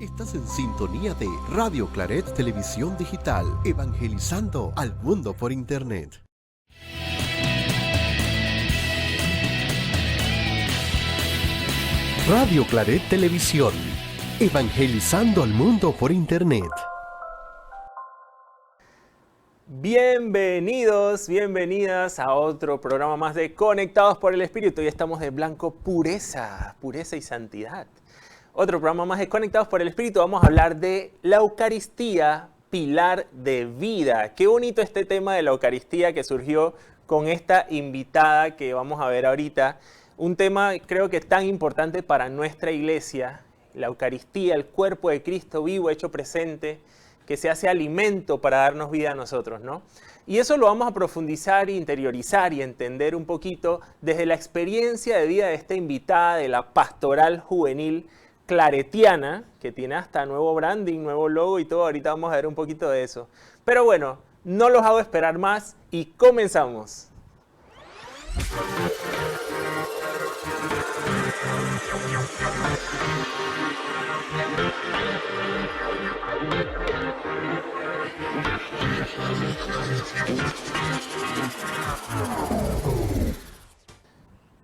Estás en sintonía de Radio Claret Televisión Digital, evangelizando al mundo por Internet. Radio Claret Televisión, evangelizando al mundo por Internet. Bienvenidos, bienvenidas a otro programa más de Conectados por el Espíritu. Hoy estamos de blanco pureza y santidad. Otro programa más de Conectados por el Espíritu. Vamos a hablar de la Eucaristía, pilar de vida. Qué bonito este tema de la Eucaristía que surgió con esta invitada que vamos a ver ahorita. Un tema creo que tan importante para nuestra iglesia, la Eucaristía, el cuerpo de Cristo vivo, hecho presente, que se hace alimento para darnos vida a nosotros, ¿no? Y eso lo vamos a profundizar, interiorizar y entender un poquito desde la experiencia de vida de esta invitada de la Pastoral Juvenil Claretiana, que tiene hasta nuevo branding, nuevo logo y todo. Ahorita vamos a ver un poquito de eso. Pero bueno, no los hago esperar más y comenzamos.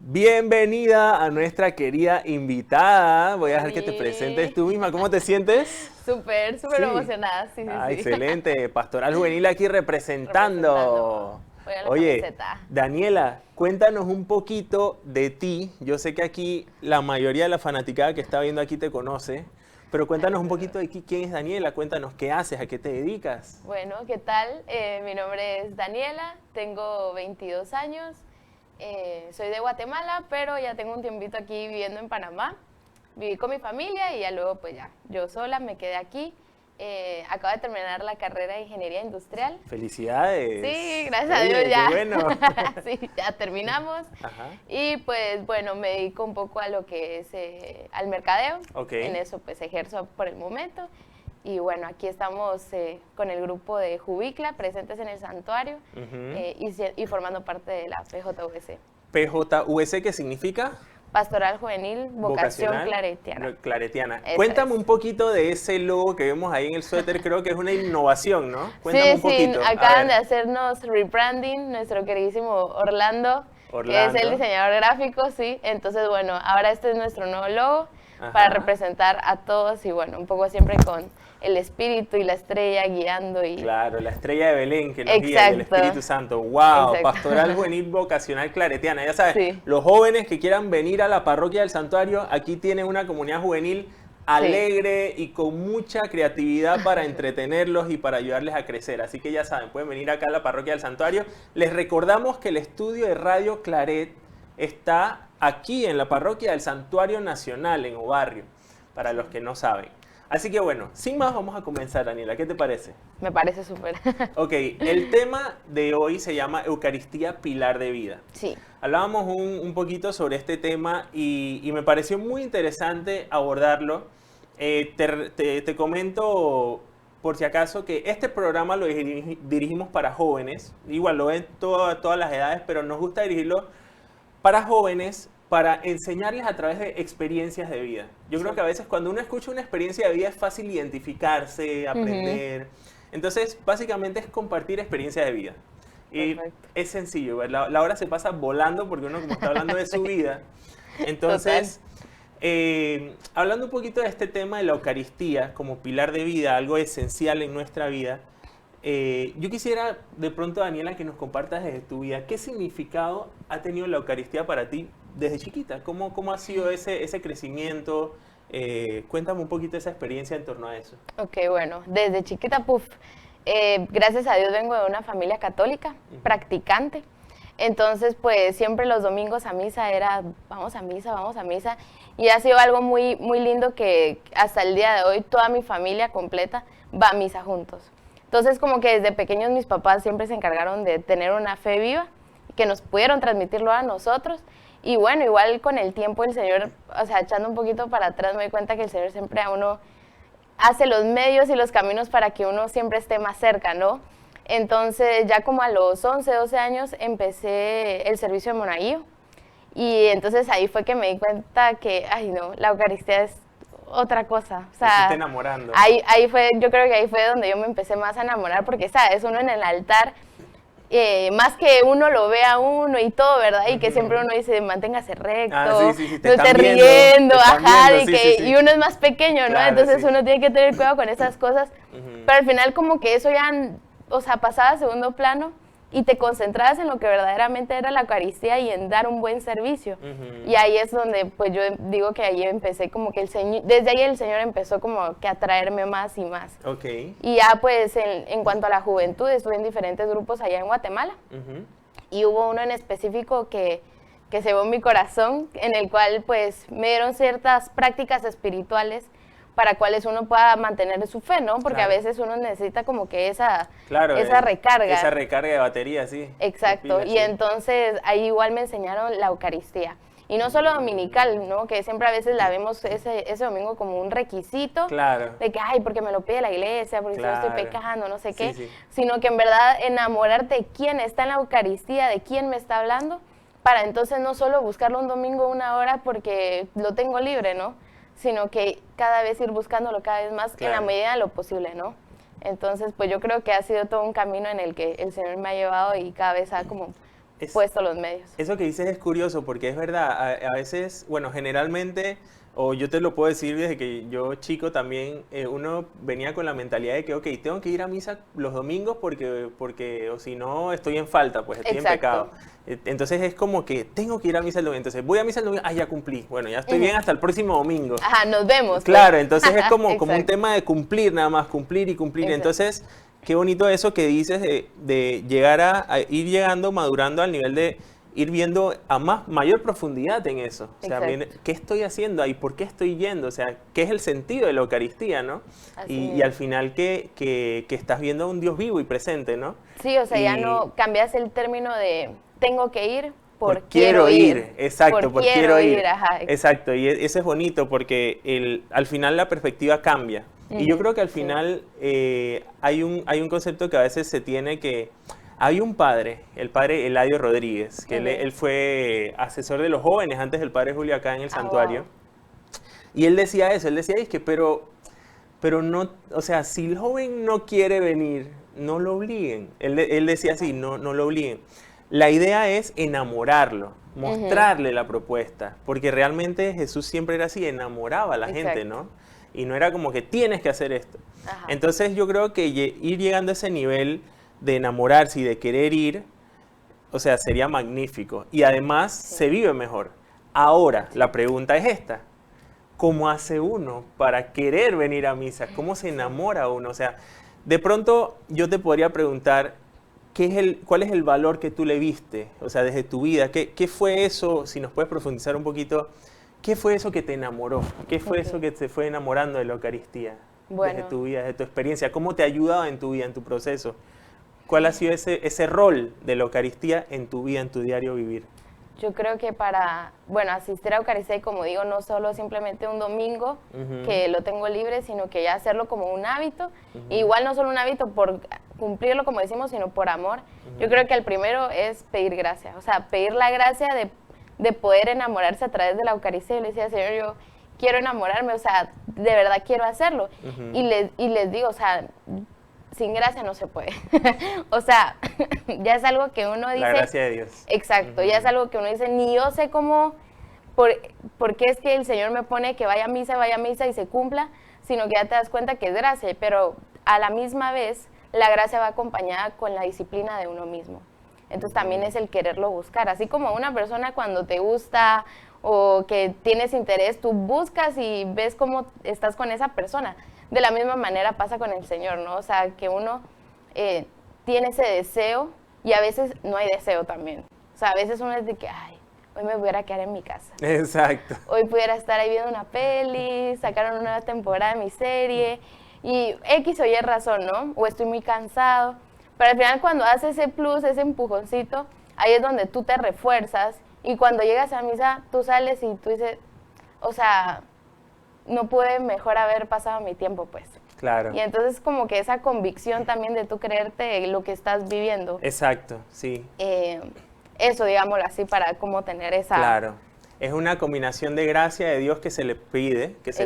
Bienvenida a nuestra querida invitada. Voy a dejar que te presentes tú misma. ¿Cómo te sientes? Súper emocionada. Sí. Excelente. Pastoral Juvenil aquí representando. Oye, camiseta. Daniela, cuéntanos un poquito de ti. Yo sé que aquí la mayoría de la fanaticada que está viendo aquí te conoce, pero cuéntanos un poquito de quién es Daniela. Cuéntanos qué haces, a qué te dedicas. Bueno, ¿qué tal? Mi nombre es Daniela, tengo 22 años. Soy de Guatemala, pero ya tengo un tiempito aquí viviendo en Panamá. Viví con mi familia y ya luego pues ya, yo sola me quedé aquí. Acabo de terminar la carrera de Ingeniería Industrial. ¡Felicidades! Sí, gracias a Dios ya. ¡Qué bueno! Sí, ya terminamos. Ajá. Y pues bueno, me dedico un poco a lo que es al mercadeo. Okay. En eso pues ejerzo por el momento. Y bueno, aquí estamos con el grupo de Jubicla, presentes en el santuario, y formando parte de la PJUS. ¿PJUS qué significa? Pastoral Juvenil Vocación Claretiana. Claretiana. Cuéntame un poquito de ese logo que vemos ahí en el suéter, creo que es una innovación, ¿no? Cuéntame un poquito. Sí, acaban de hacernos rebranding, nuestro queridísimo Orlando, que es el diseñador gráfico, sí. Entonces, bueno, ahora este es nuestro nuevo logo. Ajá. Para representar a todos y bueno, un poco siempre con el Espíritu y la estrella guiando. Claro, la estrella de Belén que nos guía, el Espíritu Santo. ¡Wow! Exacto. Pastoral Juvenil Vocacional Claretiana. Ya sabes, sí. Los jóvenes que quieran venir a la parroquia del santuario, aquí tienen una comunidad juvenil alegre y con mucha creatividad para entretenerlos y para ayudarles a crecer. Así que ya saben, pueden venir acá a la parroquia del santuario. Les recordamos que el estudio de Radio Claret está aquí en la parroquia del Santuario Nacional en Obarrio, para los que no saben. Así que bueno, sin más vamos a comenzar, Daniela. ¿Qué te parece? Me parece súper. Ok, el tema de hoy se llama Eucaristía, pilar de vida. Sí. Hablábamos un poquito sobre este tema y me pareció muy interesante abordarlo. Te comento, por si acaso, que este programa lo dirigimos para jóvenes. Igual lo ven todas las edades, pero nos gusta dirigirlo para jóvenes, para enseñarles a través de experiencias de vida. Yo creo que a veces cuando uno escucha una experiencia de vida es fácil identificarse, aprender. Entonces, básicamente es compartir experiencias de vida. Y es sencillo, ¿verdad? La hora se pasa volando porque uno como está hablando de su vida. Entonces, hablando un poquito de este tema de la Eucaristía como pilar de vida, algo esencial en nuestra vida, yo quisiera de pronto, Daniela, que nos compartas desde tu vida, ¿qué significado ha tenido la Eucaristía para ti desde chiquita? ¿Cómo ha sido ese crecimiento? Cuéntame un poquito esa experiencia en torno a eso. Ok, bueno, desde chiquita, gracias a Dios vengo de una familia católica, practicante. Entonces, pues siempre los domingos a misa era, vamos a misa. Y ha sido algo muy, muy lindo que hasta el día de hoy toda mi familia completa va a misa juntos. Entonces, como que desde pequeños mis papás siempre se encargaron de tener una fe viva, que nos pudieron transmitirlo a nosotros. Y bueno, igual con el tiempo el Señor, o sea, echando un poquito para atrás, me doy cuenta que el Señor siempre a uno hace los medios y los caminos para que uno siempre esté más cerca, ¿no? Entonces, ya como a los 11, 12 años empecé el servicio de monaguillo. Y entonces ahí fue que me di cuenta que, ay no, la Eucaristía es otra cosa. O Te sea, fuiste enamorando. ahí fue, yo creo que ahí fue donde yo me empecé más a enamorar, porque, ¿sabes? Uno en el altar, más que uno lo vea a uno y todo, ¿verdad? Y que siempre uno dice, manténgase recto, no esté riendo, ajá, y uno es más pequeño, ¿no? Claro, Entonces uno tiene que tener cuidado con esas cosas, pero al final como que eso ya, o sea, pasaba a segundo plano y te concentrabas en lo que verdaderamente era la Eucaristía y en dar un buen servicio. Y ahí es donde, pues yo digo que ahí empecé como que el Señor, desde ahí el Señor empezó como que a traerme más y más. Okay. Y ya pues en cuanto a la juventud, estuve en diferentes grupos allá en Guatemala. Y hubo uno en específico que se llevó mi corazón, en el cual pues me dieron ciertas prácticas espirituales para cuales uno pueda mantener su fe, ¿no? Porque a veces uno necesita como que esa recarga. Esa recarga de batería, sí. Exacto, Pila, y entonces ahí igual me enseñaron la Eucaristía. Y no solo dominical, ¿no? Que siempre a veces la vemos ese domingo como un requisito. Claro. De que, ay, porque me lo pide la iglesia, porque si yo estoy pecando, no sé qué. Sí. Sino que en verdad enamorarte de quién está en la Eucaristía, de quién me está hablando, para entonces no solo buscarlo un domingo 1 hora porque lo tengo libre, ¿no? Sino que cada vez ir buscándolo cada vez más en la medida de lo posible, ¿no? Entonces, pues yo creo que ha sido todo un camino en el que el Señor me ha llevado y cada vez ha como puesto los medios. Eso que dices es curioso porque es verdad, a veces, bueno, generalmente, o yo te lo puedo decir desde que yo chico también, uno venía con la mentalidad de que, ok, tengo que ir a misa los domingos porque o si no estoy en falta, pues estoy en pecado. Entonces es como que tengo que ir a misa el domingo. Entonces voy a misa el domingo, ya cumplí. Bueno, ya estoy bien hasta el próximo domingo. Ajá, nos vemos. Claro, entonces es como un tema de cumplir nada más, cumplir y cumplir. Exacto. Entonces, qué bonito eso que dices de llegar a ir llegando, madurando al nivel de ir viendo a mayor profundidad en eso. O sea, ¿qué estoy haciendo ahí? ¿Por qué estoy yendo? O sea, ¿qué es el sentido de la Eucaristía, no? Y al final que estás viendo a un Dios vivo y presente, ¿no? Sí, o sea, ya no cambias el término de tengo que ir por quiero ir. Exacto, por quiero ir. Ajá. Exacto, y eso es bonito porque al final la perspectiva cambia. Y yo creo que al final hay un concepto que a veces se tiene que... Hay un padre, el padre Eladio Rodríguez, que él fue asesor de los jóvenes antes del padre Julio acá en el santuario. Wow. Y él decía eso, es que pero no, o sea, si el joven no quiere venir, no lo obliguen. Él decía así, no lo obliguen. La idea es enamorarlo, mostrarle la propuesta, porque realmente Jesús siempre era así, enamoraba a la gente, ¿no? Y no era como que tienes que hacer esto. Ajá. Entonces yo creo que ir llegando a ese nivel de enamorarse y de querer ir, o sea, sería magnífico. Y además se vive mejor. Ahora, la pregunta es esta. ¿Cómo hace uno para querer venir a misa? ¿Cómo se enamora uno? O sea, de pronto yo te podría preguntar, ¿cuál es el valor que tú le viste? O sea, desde tu vida, ¿qué fue eso? Si nos puedes profundizar un poquito, ¿qué fue eso que te enamoró? ¿Qué fue eso que te fue enamorando de la Eucaristía? Bueno, desde tu vida, desde tu experiencia. ¿Cómo te ha ayudado en tu vida, en tu proceso? ¿Cuál ha sido ese rol de la Eucaristía en tu vida, en tu diario vivir? Yo creo que para, asistir a Eucaristía, y como digo, no solo simplemente un domingo que lo tengo libre, sino que ya hacerlo como un hábito. Igual no solo un hábito por cumplirlo, como decimos, sino por amor. Yo creo que el primero es pedir gracia, o sea, pedir la gracia de poder enamorarse a través de la Eucaristía. Y le decía, Señor, yo quiero enamorarme, o sea, de verdad quiero hacerlo. Y les digo, o sea, sin gracia no se puede. O sea, ya es algo que uno dice... La gracia de Dios. Exacto, ya es algo que uno dice, ni yo sé cómo, por qué es que el Señor me pone que vaya a misa y se cumpla, sino que ya te das cuenta que es gracia, pero a la misma vez la gracia va acompañada con la disciplina de uno mismo. Entonces también es el quererlo buscar, así como una persona cuando te gusta o que tienes interés, tú buscas y ves cómo estás con esa persona. De la misma manera pasa con el Señor, ¿no? O sea, que uno tiene ese deseo y a veces no hay deseo también. O sea, a veces uno es de que, ay, hoy me voy a quedar en mi casa. Exacto. Hoy pudiera estar ahí viendo una peli, sacar una nueva temporada de mi serie y X o Y razón, ¿no? O estoy muy cansado. Pero al final cuando haces ese plus, ese empujoncito, ahí es donde tú te refuerzas y cuando llegas a misa, tú sales y tú dices, o sea... no pude mejor haber pasado mi tiempo, pues. Claro. Y entonces como que esa convicción también de tú creerte lo que estás viviendo. Exacto, sí. Eso, digámoslo así, para como tener esa... Claro. es una combinación de gracia de Dios que se le pide, Exacto, y que se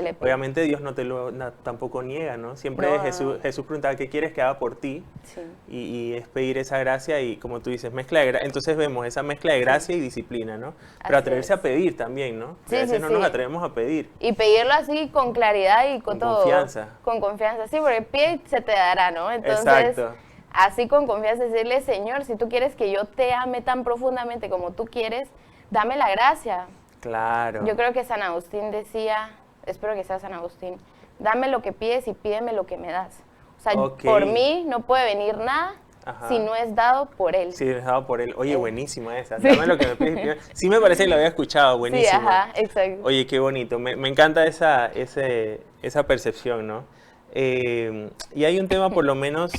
le pide. obviamente Dios no te lo tampoco niega, ¿no? Siempre No, Jesús preguntaba qué quieres que haga por ti Sí. y es pedir esa gracia y como tú dices, mezcla de entonces vemos esa mezcla de gracia y disciplina, ¿no? Pero Así atreverse es. a pedir también, ¿no? Sí, a veces sí, no sí. nos atrevemos a pedir. Y pedirlo así con claridad y Con con todo. confianza. Con confianza, sí, porque pide y se te dará, ¿no? Entonces, Exacto. así con confianza decirle, Señor, si tú quieres que yo te ame tan profundamente como tú quieres, dame la gracia. Claro. Yo creo que San Agustín decía, espero que sea San Agustín, dame lo que pides y pídeme lo que me das. O sea, Ok. por mí no puede venir nada Ajá. si no es dado por Él. Sí, dejado por él. Oye, buenísima esa. Sí. Dame lo que me pides. Primero. Sí me parece que lo había escuchado, Sí, buenísima. ajá, exacto. Oye, qué bonito. Me encanta esa percepción, ¿no? Y hay un tema, por lo menos,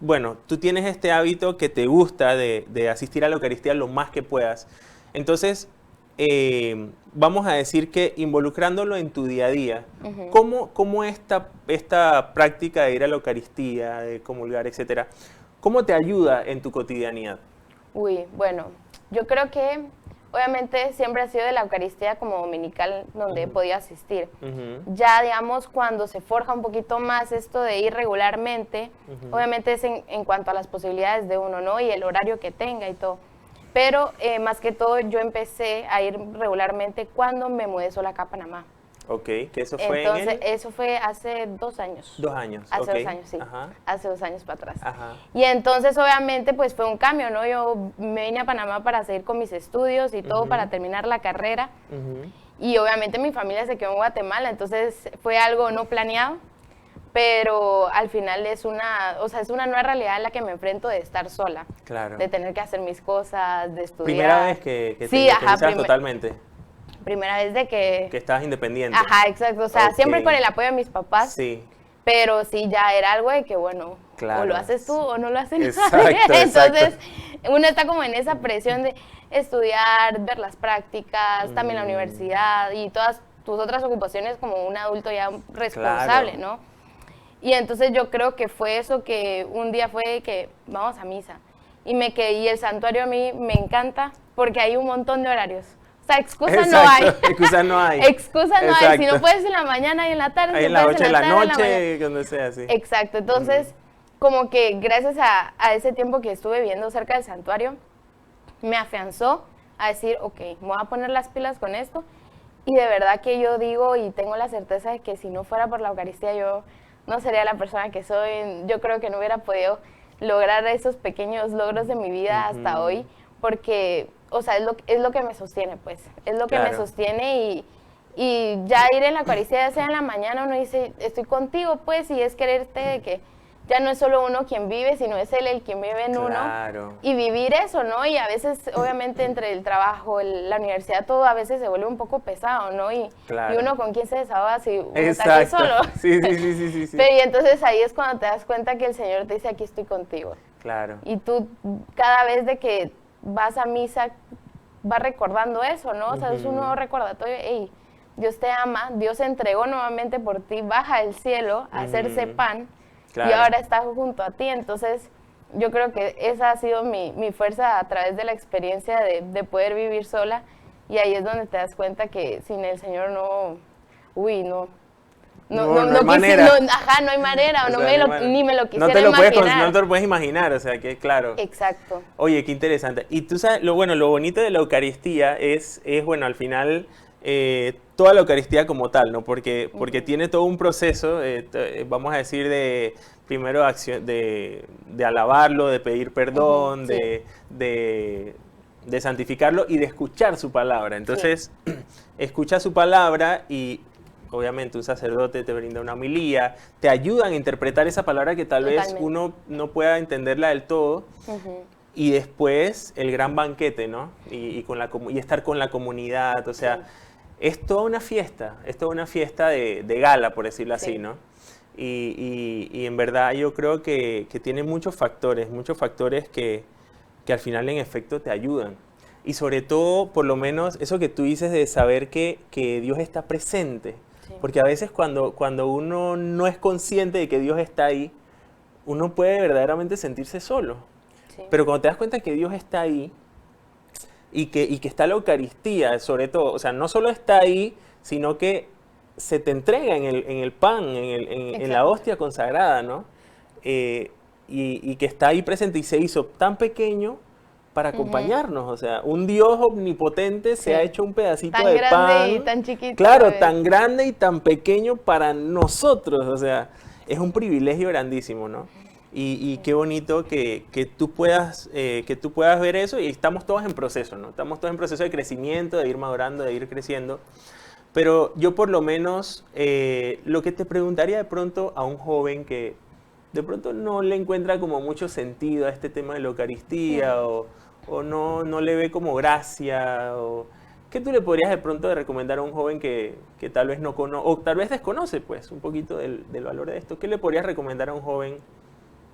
bueno, tú tienes este hábito que te gusta de asistir a la Eucaristía lo más que puedas. Entonces, vamos a decir que involucrándolo en tu día a día, ¿cómo esta práctica de ir a la Eucaristía, de comulgar, etcétera, cómo te ayuda en tu cotidianidad? Uy, bueno, yo creo que obviamente siempre ha sido de la Eucaristía como dominical donde he podido asistir. Ujú. Ya, digamos, cuando se forja un poquito más esto de ir regularmente, obviamente es en cuanto a las posibilidades de uno, ¿no? Y el horario que tenga y todo. Pero más que todo yo empecé a ir regularmente cuando me mudé sola acá a Panamá. Ok, que eso fue Entonces, en el... eso fue hace 2 años. 2 años. Hace ok. 2 años, sí. Ajá, Hace 2 años para atrás. ajá. Y entonces, obviamente, pues fue un cambio, ¿no? Yo me vine a Panamá para seguir con mis estudios y todo, para terminar la carrera. Ujú. Y obviamente mi familia se quedó en Guatemala, entonces fue algo no planeado, pero al final es una nueva realidad a la que me enfrento de estar sola. Claro. De tener que hacer mis cosas, de estudiar. Primera vez que te Sí, ajá, independizabas totalmente, primera vez de que... que estabas independiente. Ajá, exacto, o sea, Ok. siempre con el apoyo de mis papás, Sí, pero sí ya era algo de que, bueno, Claro. o lo haces tú o no lo hace nadie. Exacto, Entonces, uno está como en esa presión de estudiar, ver las prácticas, también la universidad y todas tus otras ocupaciones como un adulto ya responsable, Claro. ¿no? Y entonces yo creo que fue eso que un día fue que vamos a misa. Y el santuario a mí me encanta porque hay un montón de horarios. O sea, excusa no hay. Exacto, excusa no hay. Excusa no hay. Si Exacto. no puedes en la mañana y en la tarde, Ahí si en las puedes 8 de la tarde, en mañana. noche, cuando sea así. Exacto, entonces como que gracias a ese tiempo que estuve viviendo cerca del santuario, me afianzó a decir, ok, me voy a poner las pilas con esto, y de verdad que yo digo y tengo la certeza de que si no fuera por la Eucaristía yo no sería la persona que soy, yo creo que no hubiera podido lograr esos pequeños logros de mi vida hasta hoy, porque, o sea, es lo que me sostiene, pues, es lo que me Claro. sostiene y ya ir en la Eucaristía, ya sea en la mañana, uno dice, estoy contigo, pues, y es quererte de que ya no es solo uno quien vive, sino es él el quien vive en Claro. uno. Y vivir eso, ¿no? Y a veces, obviamente, entre el trabajo, la universidad, todo a veces se vuelve un poco pesado, ¿no? Y Claro. uno con quién se desahoga si uno está aquí Exacto. solo. Sí. Pero y entonces ahí es cuando te das cuenta que el Señor te dice, aquí estoy contigo. Claro. Y tú, cada vez de que vas a misa, vas recordando eso, ¿no? O sea, es un nuevo recordatorio, hey, Dios te ama, Dios se entregó nuevamente por ti, baja del cielo a hacerse pan, Claro. y ahora está junto a ti. Entonces, yo creo que esa ha sido mi fuerza a través de la experiencia de poder vivir sola, y ahí es donde te das cuenta que sin el Señor no hay manera. No hay manera, O no sea, me no lo- hay manera. ni me lo No quisiera te lo puedes, imaginar. no te lo puedes imaginar, o sea, que claro. Exacto. Oye, qué interesante. Y tú sabes, lo bonito de la Eucaristía es bueno, al final, toda la Eucaristía como tal, ¿no? Porque tiene todo un proceso, vamos a decir, de primero acción, de alabarlo, de pedir perdón, Sí. de santificarlo y de escuchar su palabra. Entonces, escucha su palabra y obviamente un sacerdote te brinda una homilía, te ayudan a interpretar esa palabra que tal vez Totalmente. uno no pueda entenderla del todo. Y después el gran banquete, ¿no? Y estar con la comunidad, o sea, es toda una fiesta de gala, por decirlo así, Sí. ¿no? Y en verdad yo creo que tiene muchos factores que al final en efecto te ayudan. Y sobre todo, por lo menos, eso que tú dices de saber que Dios está presente. Sí. Porque a veces cuando uno no es consciente de que Dios está ahí, uno puede verdaderamente sentirse solo. Sí. Pero cuando te das cuenta que Dios está ahí, y que está la Eucaristía, sobre todo, o sea, no solo está ahí, sino que se te entrega en el pan, en la hostia consagrada, ¿no? Y que está ahí presente y se hizo tan pequeño para acompañarnos, o sea, un Dios omnipotente se ha hecho un pedacito de pan. Tan grande y tan chiquito. Claro, tan grande y tan pequeño para nosotros, o sea, es un privilegio grandísimo, ¿no? Y qué bonito que tú puedas ver eso, y estamos todos en proceso, ¿no? Estamos todos en proceso de crecimiento, de ir madurando, de ir creciendo. Pero yo por lo menos lo que te preguntaría de pronto a un joven que de pronto no le encuentra como mucho sentido a este tema de la Eucaristía o no le ve como gracia, ¿qué tú le podrías de pronto recomendar a un joven que tal vez no conoce, o tal vez desconoce pues un poquito del valor de esto? ¿Qué le podrías recomendar a un joven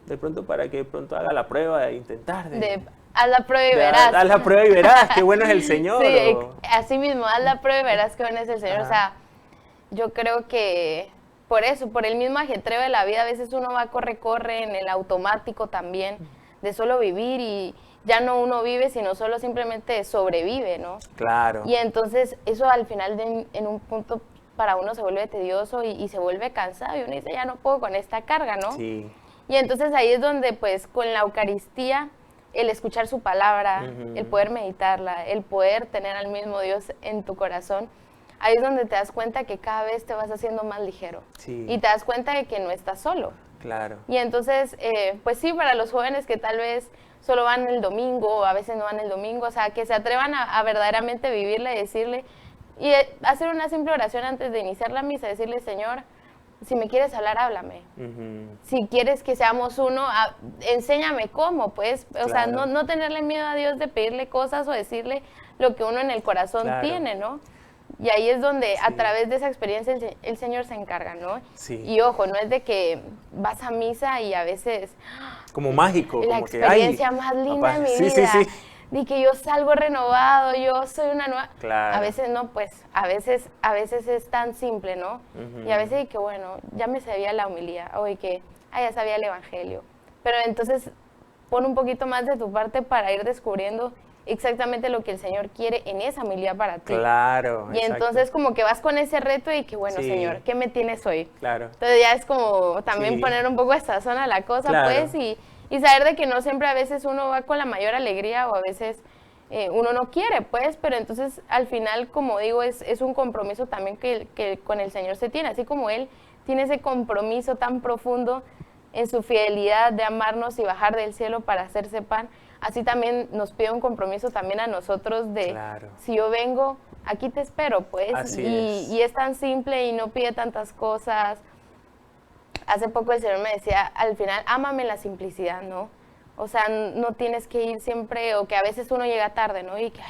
de pronto para que de pronto haga la prueba de intentar? Haz la prueba y verás. Haz la prueba y verás, qué bueno es el Señor. Sí, así mismo, haz la prueba y verás qué bueno es el Señor. Ajá. O sea, yo creo que por eso, por el mismo ajetreo de la vida, a veces uno va corre en el automático también, de solo vivir, y ya no uno vive, sino solo simplemente sobrevive, ¿no? Claro. Y entonces eso al final en un punto para uno se vuelve tedioso y se vuelve cansado, y uno dice, ya no puedo con esta carga, ¿no? Sí. Y entonces ahí es donde pues con la Eucaristía, el escuchar su palabra, el poder meditarla, el poder tener al mismo Dios en tu corazón, ahí es donde te das cuenta que cada vez te vas haciendo más ligero. Sí. Y te das cuenta de que no estás solo. Claro. Y entonces, pues sí, para los jóvenes que tal vez solo van el domingo, o a veces no van el domingo, o sea, que se atrevan a verdaderamente vivirle, decirle, y hacer una simple oración antes de iniciar la misa, decirle, Señor, si me quieres hablar, háblame. Si quieres que seamos uno, enséñame cómo, pues. O sea, no tenerle miedo a Dios de pedirle cosas o decirle lo que uno en el corazón tiene, ¿no? Y ahí es donde a través de esa experiencia el Señor se encarga, ¿no? Sí. Y ojo, no es de que vas a misa y a veces... Como mágico. La como experiencia que, más linda de mi vida. Sí. Y que yo salgo renovado, yo soy una nueva... Claro. A veces no, pues, a veces es tan simple, ¿no? Y a veces que, bueno, ya me sabía la homilía, o que, ya sabía el evangelio. Pero entonces, pon un poquito más de tu parte para ir descubriendo exactamente lo que el Señor quiere en esa homilía para ti. Claro, Y entonces como que vas con ese reto y que, bueno, Señor, ¿qué me tienes hoy? Claro. Entonces ya es como también poner un poco de sazón a la cosa, pues, y saber de que no siempre a veces uno va con la mayor alegría o a veces uno no quiere, pues, pero entonces al final, como digo, es un compromiso también que con el Señor se tiene, así como Él tiene ese compromiso tan profundo en su fidelidad de amarnos y bajar del cielo para hacerse pan, así también nos pide un compromiso también a nosotros de, si yo vengo, aquí te espero, pues, y es tan simple y no pide tantas cosas. Hace poco el Señor me decía, al final, ámame en la simplicidad, ¿no? O sea, no tienes que ir siempre, o que a veces uno llega tarde, ¿no? Y que,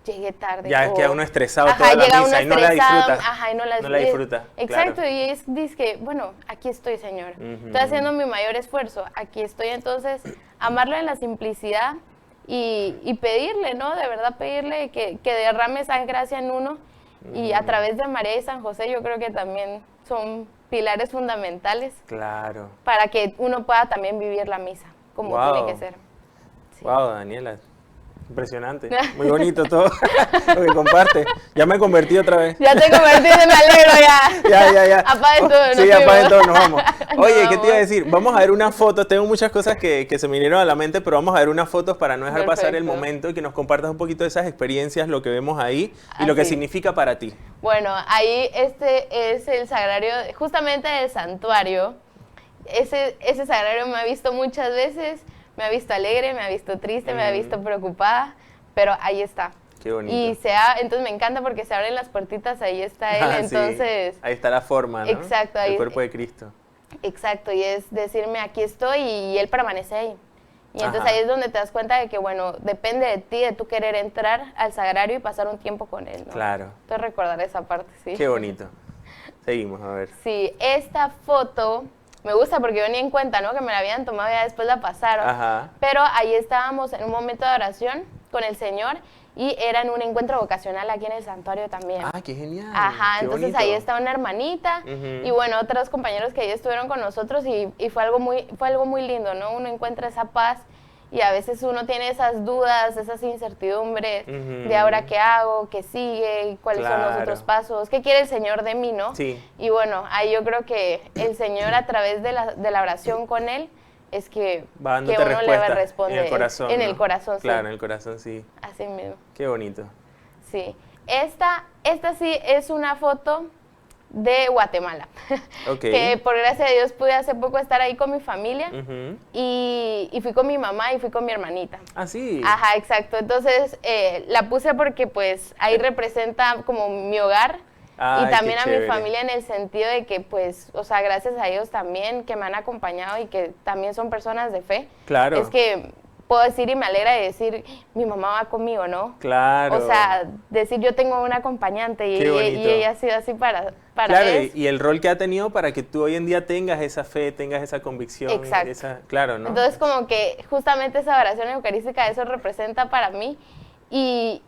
llegué tarde. Ya queda uno estresado toda la misa y no la disfruta. Y no la disfruta. Exacto, y dice que, bueno, aquí estoy, Señor. Estoy haciendo mi mayor esfuerzo, aquí estoy. Entonces, amarlo en la simplicidad y pedirle, ¿no? De verdad pedirle que derrame esa gracia en uno. Y a través de María y San José yo creo que también son pilares fundamentales. Claro. Para que uno pueda también vivir la misa, como tiene que ser. Sí. Wow, Daniela. Impresionante. Muy bonito todo lo que comparte. Ya me convertí otra vez. Ya te convertiste, me alegro ya. Ya. Apaguen todo. Sí, apaguen todo, nos vamos. Oye, ¿qué te iba a decir? Vamos a ver unas fotos. Tengo muchas cosas que se me vinieron a la mente, pero vamos a ver unas fotos para no dejar pasar el momento y que nos compartas un poquito de esas experiencias, lo que vemos ahí y lo que significa para ti. Bueno, ahí este es el sagrario, justamente del santuario. Ese sagrario me ha visto muchas veces. Me ha visto alegre, me ha visto triste, me ha visto preocupada, pero ahí está. Qué bonito. Y entonces me encanta porque se abren las puertitas, ahí está él, entonces... Ahí está la forma, ¿no? Exacto. El cuerpo de Cristo. Exacto, y es decirme, aquí estoy, y él permanece ahí. Y entonces ahí es donde te das cuenta de que, bueno, depende de ti, de tú querer entrar al sagrario y pasar un tiempo con él, ¿no? Claro. Entonces recordar esa parte, sí. Qué bonito. Seguimos, a ver. Sí, esta foto... Me gusta porque yo ni en cuenta, ¿no? Que me la habían tomado y ya después la pasaron. Pero ahí estábamos en un momento de oración con el Señor y era en un encuentro vocacional aquí en el santuario también. ¡Ah, qué genial! Qué entonces bonito. Ahí está una hermanita y bueno, otros compañeros que ahí estuvieron con nosotros y fue algo muy lindo, ¿no? Uno encuentra esa paz y a veces uno tiene esas dudas, esas incertidumbres Ujú. de ahora qué hago, qué sigue, cuáles son los Claro. otros pasos, qué quiere el Señor de mí, ¿no? Sí. Y bueno, ahí yo creo que el Señor a través de la oración con Él es que Va dándote uno le respuesta responde en el corazón. En ¿no? el corazón, sí. Claro, en el corazón, sí. Así mismo, Qué bonito. sí. Esta sí es una foto de Guatemala, Ok. que por gracia de Dios pude hace poco estar ahí con mi familia Ujú. y fui con mi mamá y fui con mi hermanita. Ah, sí. Ajá, exacto. Entonces la puse porque pues ahí representa como mi hogar Ay, y también qué a mi chévere. familia en el sentido de que pues, o sea, gracias a ellos también que me han acompañado y que también son personas de fe. Claro. Es que puedo decir y me alegra de decir, mi mamá va conmigo, ¿no? Claro. O sea, decir yo tengo una acompañante y, Qué ella, bonito. y ella ha sido así para Claro, eso. y el rol que ha tenido para que tú hoy en día tengas esa fe, tengas esa convicción. Exacto. Claro, ¿no? Entonces como que justamente esa oración eucarística eso representa para mí y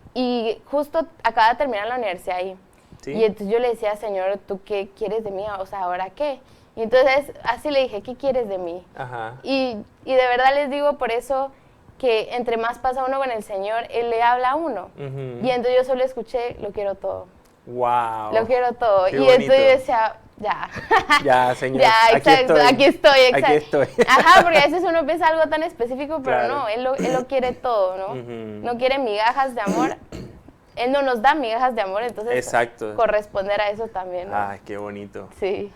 justo acaba de terminar la universidad ahí. Sí. Y entonces yo le decía, Señor, ¿tú qué quieres de mí? O sea, ¿ahora qué? Y entonces así le dije, ¿qué quieres de mí? Ajá. Y de verdad les digo por eso que entre más pasa uno con el Señor, Él le habla a uno. Ujú. Y entonces yo solo escuché, lo quiero todo. Wow. Lo quiero todo. Qué Y entonces bonito. yo decía, ya. Ya, Señor. Ya, aquí exacto, aquí estoy, exacto. Aquí estoy. Ajá, porque a veces uno piensa algo tan específico, pero Claro. no, él lo quiere todo, ¿no? Ujú. No quiere migajas de amor. Él no nos da migajas de amor, entonces Exacto. corresponder a eso también, ¿no? Ay, qué bonito. Sí.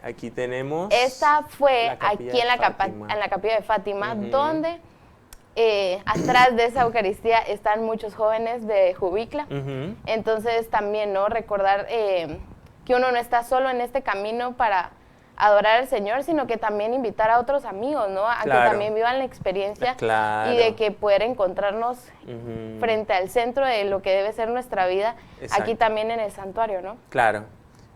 Aquí tenemos. Esta fue la capilla aquí en de la, Fátima. en la capilla de Fátima, Ujú. donde atrás de esa Eucaristía están muchos jóvenes de Jubicla. Ujú. Entonces también, ¿no? Recordar que uno no está solo en este camino para adorar al Señor, sino que también invitar a otros amigos, ¿no? A Claro. que también vivan la experiencia Claro. y de que poder encontrarnos Ujú. frente al centro de lo que debe ser nuestra vida, Exacto. aquí también en el santuario, ¿no? Claro.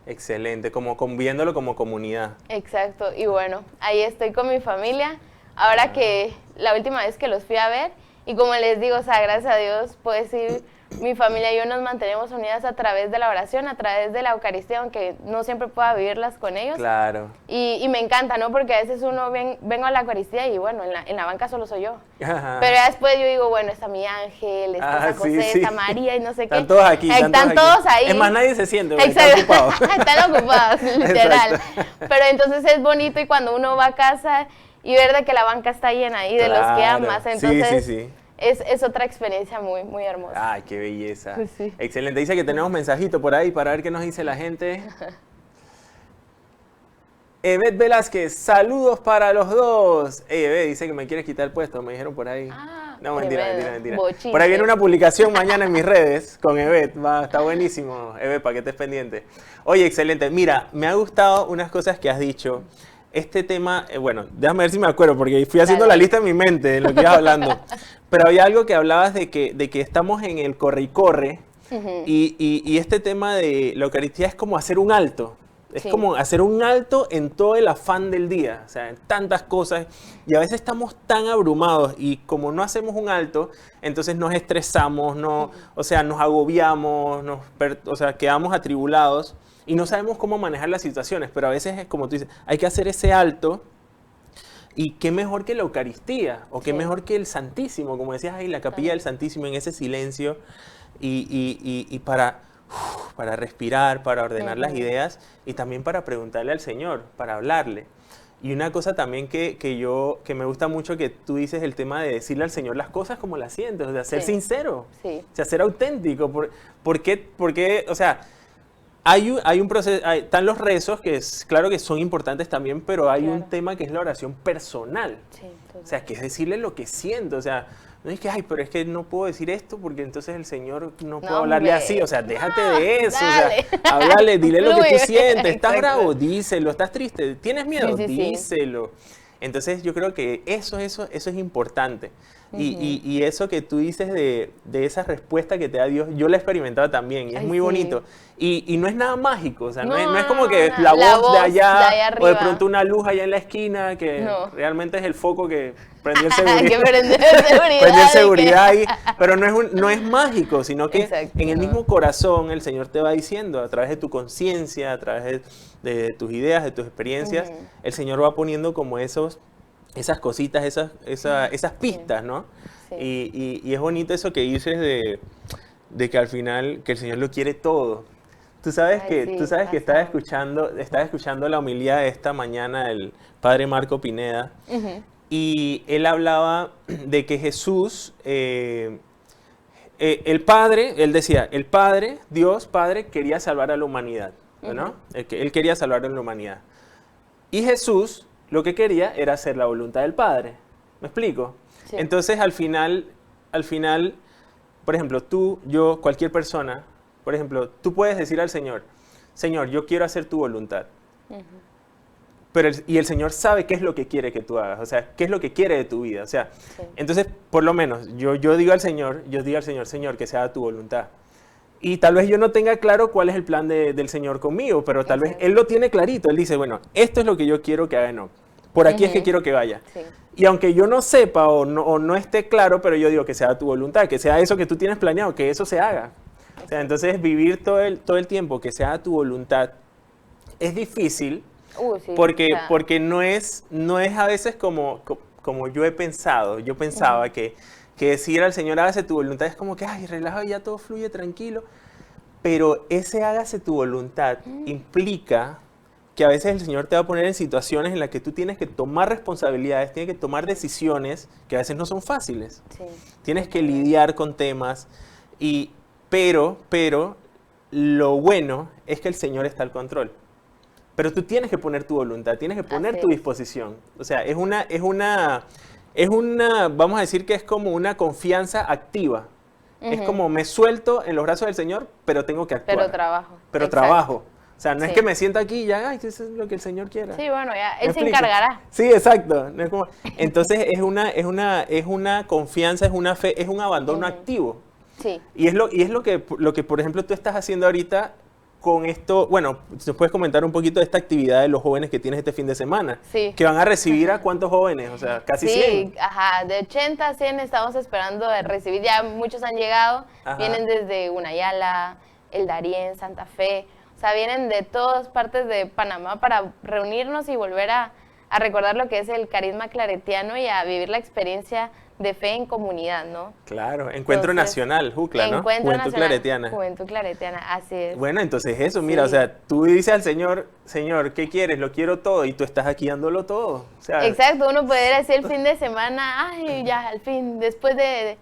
Excelente. Como viéndolo como comunidad. Exacto, y bueno, ahí estoy con mi familia, ahora que la última vez que los fui a ver, y como les digo, o sea, gracias a Dios, puedo decir, mi familia y yo nos mantenemos unidas a través de la oración, a través de la Eucaristía, aunque no siempre pueda vivirlas con ellos. Claro. Y me encanta, ¿no? Porque a veces uno vengo a la Eucaristía y bueno, en la banca solo soy yo. Ajá. Pero ya después yo digo, bueno, está mi ángel, está San sí, José, sí. está María y no sé qué. Están todos aquí. Están todos ahí. Es más, nadie se siente, porque Exacto. están ocupados. Están ocupados, literal. Exacto. Pero entonces es bonito y cuando uno va a casa y ver de que la banca está llena y de los que Claro. amas, Sí, entonces sí, sí. Es otra experiencia muy, muy hermosa. Ay, qué belleza. Sí. Excelente. Dice que tenemos mensajito por ahí para ver qué nos dice la gente. Evet Velázquez, saludos para los dos. Evet dice que me quieres quitar el puesto, me dijeron por ahí. Ah, No, mentira, tremendo. mentira. Bochinche. Por ahí viene una publicación mañana en mis redes con Evet. Está buenísimo, Evet, para que estés pendiente. Oye, excelente. Mira, me ha gustado unas cosas que has dicho. Este tema, bueno, déjame ver si me acuerdo, porque fui haciendo Dale. la lista en mi mente de lo que ibas hablando. Pero había algo que hablabas de que estamos en el corre y corre. Ujú. Y este tema de la Eucaristía es como hacer un alto. Es Sí. como hacer un alto en todo el afán del día, o sea, en tantas cosas. Y a veces estamos tan abrumados y como no hacemos un alto, entonces nos estresamos, o sea, nos agobiamos, o sea, quedamos atribulados y no sabemos cómo manejar las situaciones. Pero a veces es como tú dices, hay que hacer ese alto. Y qué mejor que la Eucaristía, o qué Sí. mejor que el Santísimo, como decías ahí, la capilla del Santísimo en ese silencio y para respirar, para ordenar las Ujú. ideas y también para preguntarle al Señor, para hablarle. Y una cosa también que me gusta mucho que tú dices, el tema de decirle al Señor las cosas como las sientes, o sea, ser Sí. sincero, Sí. o sea, ser auténtico. ¿Por qué? O sea, hay un proceso, están los rezos, que es claro que son importantes también, pero hay un Claro. tema que es la oración personal. Sí, O sea, que es decirle lo que siento, o sea, no es que, ay, pero es que no puedo decir esto porque entonces el Señor no puedo hablarle hombre. así, o sea, déjate No, de eso, dale. o sea, háblale, dile lo que tú Fluye. sientes, estás Exacto. bravo, díselo, estás triste, tienes miedo, Sí, sí, sí. díselo. Entonces yo creo que eso es importante. Y eso que tú dices de esa respuesta que te da Dios, yo la he experimentado también y es Ay, muy sí. bonito. Y no es nada mágico, o sea, no No, es como no, que no, la la voz de allá, voz de allá o de arriba. pronto una luz allá en la esquina que No. realmente es el foco que prendió el que seguridad. prender seguridad. Prendió de seguridad que- ahí, pero no es mágico, sino que Exacto. en el mismo corazón el Señor te va diciendo, a través de tu conciencia, a través de tus ideas, de tus experiencias, Ujú. el Señor va poniendo como esos esas cositas, esas pistas, ¿no? Sí. Y es bonito eso que dices de que al final, que el Señor lo quiere todo. Tú sabes Ay, sí, que estaba bastante. escuchando la homilía de esta mañana del padre Marco Pineda, Ujú, y él hablaba de que Jesús, el Padre, él decía, el Padre, Dios Padre, quería salvar a la humanidad, ¿no? ujú. Él quería salvar a la humanidad. Y Jesús lo que quería era hacer la voluntad del Padre. ¿Me explico? Sí. Entonces al final, por ejemplo, tú, yo, cualquier persona, por ejemplo, tú puedes decir al Señor, Señor, yo quiero hacer tu voluntad. Ujú. Pero y el Señor sabe qué es lo que quiere que tú hagas, o sea, qué es lo que quiere de tu vida. O sea, Sí. entonces, por lo menos, yo digo al Señor, Señor, que se haga tu voluntad. Y tal vez yo no tenga claro cuál es el plan del Señor conmigo, pero tal vez Exacto. Él lo tiene clarito. Él dice, bueno, esto es lo que yo quiero que haga Enoch. Por aquí es que Ujú. quiero que vaya. Sí. Y aunque yo no sepa o no esté claro, pero yo digo que sea tu voluntad, que sea eso que tú tienes planeado, que eso se haga. O sea, entonces vivir todo el tiempo que sea tu voluntad es difícil Sí, porque, o sea, porque no es a veces como yo he pensado. Yo pensaba que decir al Señor hágase tu voluntad es como que, ay, relajado, ya todo fluye tranquilo. Pero ese hágase tu voluntad implica que a veces el Señor te va a poner en situaciones en las que tú tienes que tomar responsabilidades, tienes que tomar decisiones que a veces no son fáciles. sí. Tienes que lidiar con temas, pero lo bueno es que el Señor está al control. Pero tú tienes que poner tu voluntad, tienes que poner Así tu es. disposición. O sea, vamos a decir que es como una confianza activa. Es Ujú. como me suelto en los brazos del Señor, pero tengo que actuar. Pero trabajo. Pero Exacto. trabajo. O sea, no es Sí. que me siento aquí y ya, ay, eso es lo que el Señor quiera. Sí, bueno, ya, ¿Me él se explico? encargará. Sí, exacto. No es como- Entonces es una confianza, es una fe, es un abandono Ujú. activo. Sí. Y es lo que, por ejemplo, tú estás haciendo ahorita con esto. Bueno, ¿nos puedes comentar un poquito de esta actividad de los jóvenes que tienes este fin de semana? Sí. Que van a recibir a cuántos jóvenes, o sea, casi Sí, 100. ajá, de 80 a 100 estamos esperando de recibir, ya muchos han llegado, Ajá. vienen desde Unayala, El Darién, Santa Fe, o sea, vienen de todas partes de Panamá para reunirnos y volver a recordar lo que es el carisma claretiano y a vivir la experiencia de fe en comunidad, ¿no? Claro, Encuentro Entonces, Nacional, Jucla, ¿no? Encuentro Juventud Nacional, Claretiana. Juventud Claretiana, así es. Bueno, entonces eso, mira, Sí. o sea, tú dices al Señor, Señor, ¿qué quieres? Lo quiero todo, y tú estás aquí dándolo todo. O sea, Exacto, uno puede decir el fin de semana, ay, ya, al fin, después de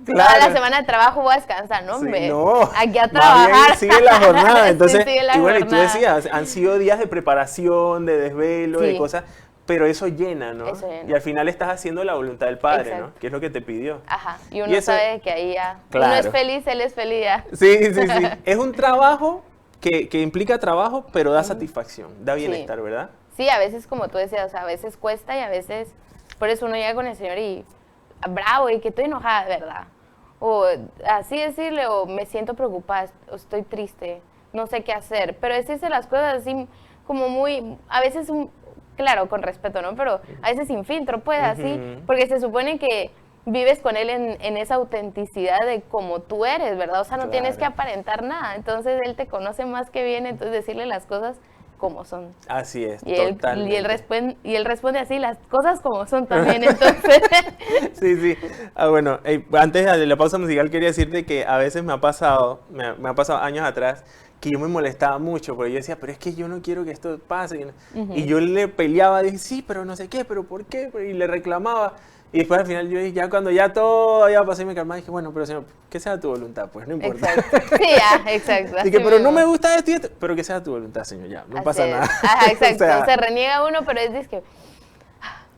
toda claro. la semana de trabajo voy a descansar, ¿no? Sí, Hombre, no, aquí a más bien trabajar. sigue la jornada. Sí, Entonces, sigue la y bueno, y tú jornada. decías, han sido días de preparación, de desvelo, de Sí. cosas, pero eso llena, ¿no? Eso llena. Y al final estás haciendo la voluntad del Padre, ¿no? Exacto. Que es lo que te pidió. Ajá, y uno Y eso- sabe que ahí ya, uno Claro. es feliz, él es feliz ya. Sí, sí, sí. Es un trabajo que implica trabajo, pero da satisfacción, da Sí. bienestar, ¿verdad? Sí, a veces como tú decías, o sea, a veces cuesta y a veces, por eso uno llega con el Señor y bravo y que estoy enojada, de verdad. O así decirle, o me siento preocupada, o estoy triste, no sé qué hacer. Pero decirse las cosas así como muy, a veces, claro, con respeto, ¿no? Pero a veces sin filtro, pues así, Ujú. porque se supone que vives con Él en esa autenticidad de como tú eres, ¿verdad? O sea, no tienes que Claro. aparentar nada. Entonces Él te conoce más que bien, entonces decirle las cosas como son. Así es, Y él, totalmente. y él responde así, las cosas como son también, entonces. Sí, sí. Bueno, antes de la pausa musical quería decirte que a veces me ha pasado años atrás, que yo me molestaba mucho, porque yo decía, pero es que yo no quiero que esto pase. Y yo le peleaba, dije, sí, pero no sé qué, pero ¿por qué? Y le reclamaba. Y después al final yo ya cuando ya todo ya pasé y me calmaba, dije, bueno, pero Señor, que sea tu voluntad, pues no importa. Exacto. Sí, ya, exacto. Así que, así pero no mismo. me gusta esto y esto, pero que sea tu voluntad, Señor, ya, no Así pasa es. nada. Ajá, exacto. O sea, Se reniega uno, pero es que,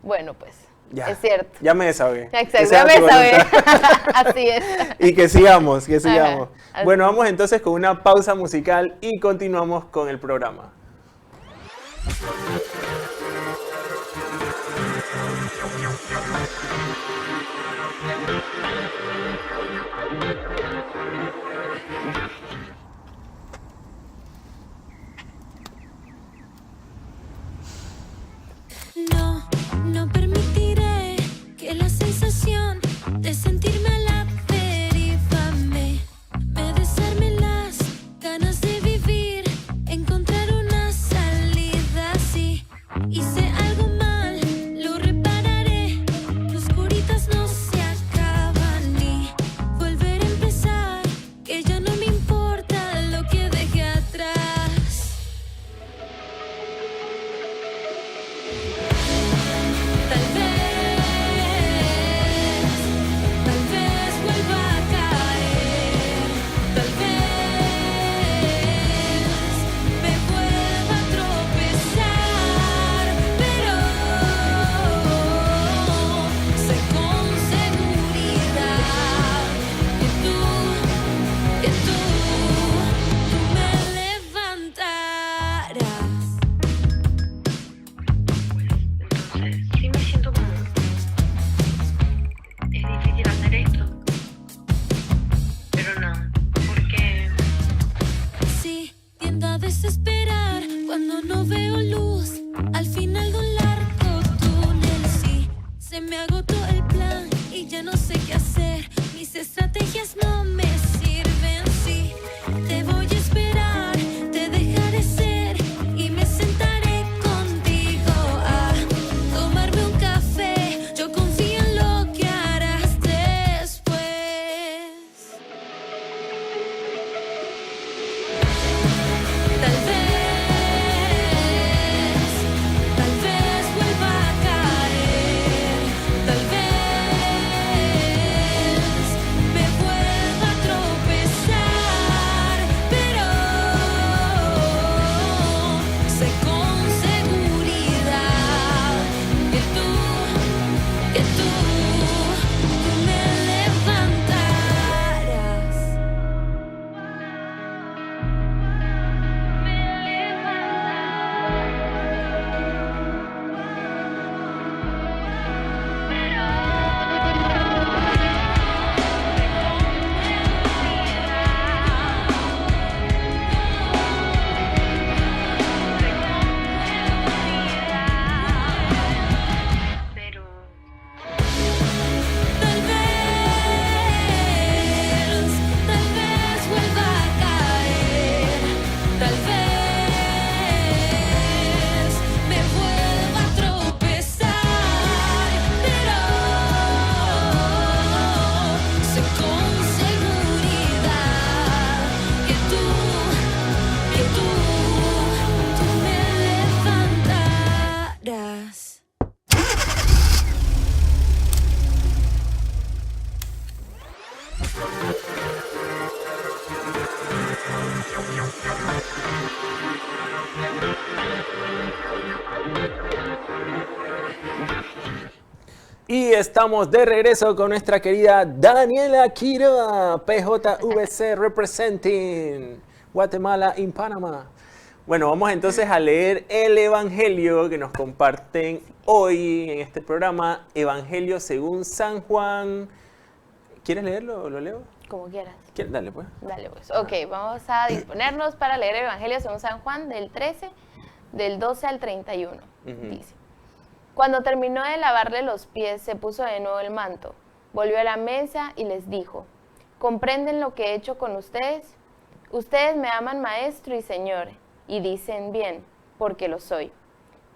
bueno, pues, ya, es cierto. ya me desahogué. Que Exacto, sea ya me tu sabes. voluntad. Así es. Y que sigamos, que sigamos. así Bueno, es. vamos entonces con una pausa musical y continuamos con el programa. No, no permitiré que la sensación de sentirme a la deriva me desarme las ganas de vivir, encontrar una salida. Si hice algo mal, lo repararé. estamos de regreso con nuestra querida Daniela Quiroga, PJVC representing Guatemala in Panama. Bueno, vamos entonces a leer el Evangelio que nos comparten hoy en este programa, Evangelio según San Juan. ¿Quieres leerlo o lo leo? Como quieras. Dale, pues. Dale, pues. Ok, vamos a disponernos para leer el Evangelio según San Juan del 13, del 12 al 31. Dice: Cuando terminó de lavarle los pies, se puso de nuevo el manto, volvió a la mesa y les dijo: ¿comprenden lo que he hecho con ustedes? Ustedes me aman Maestro y Señor, y dicen bien, porque lo soy.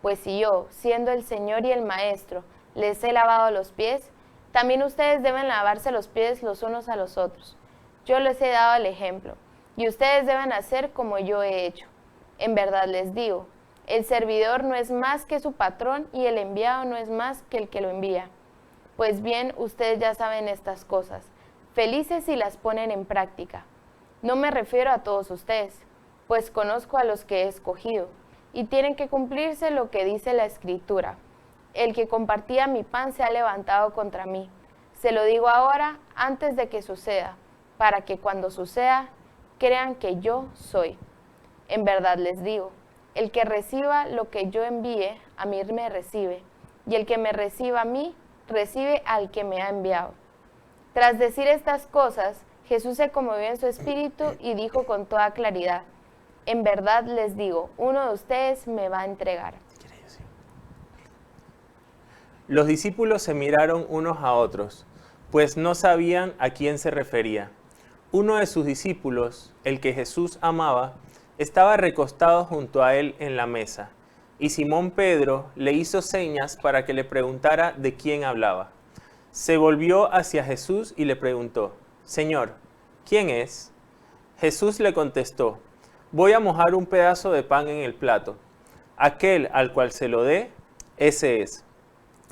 Pues si yo, siendo el Señor y el Maestro, les he lavado los pies, también ustedes deben lavarse los pies los unos a los otros. Yo les he dado el ejemplo, y ustedes deben hacer como yo he hecho. En verdad les digo, el servidor no es más que su patrón, y el enviado no es más que el que lo envía. Pues bien, ustedes ya saben estas cosas, felices si las ponen en práctica. No me refiero a todos ustedes, pues conozco a los que he escogido, y tienen que cumplirse lo que dice la Escritura. El que compartía mi pan se ha levantado contra mí. Se lo digo ahora, antes de que suceda, para que cuando suceda, crean que yo soy. En verdad les digo, el que reciba lo que yo envíe, a mí me recibe, y el que me reciba a mí, recibe al que me ha enviado. Tras decir estas cosas, Jesús se conmovió en su espíritu y dijo con toda claridad: en verdad les digo, uno de ustedes me va a entregar. Los discípulos se miraron unos a otros, pues no sabían a quién se refería. Uno de sus discípulos, el que Jesús amaba, estaba recostado junto a él en la mesa, y Simón Pedro le hizo señas para que le preguntara de quién hablaba. Se volvió hacia Jesús y le preguntó: Señor, ¿quién es? Jesús le contestó: voy a mojar un pedazo de pan en el plato. Aquel al cual se lo dé, ese es.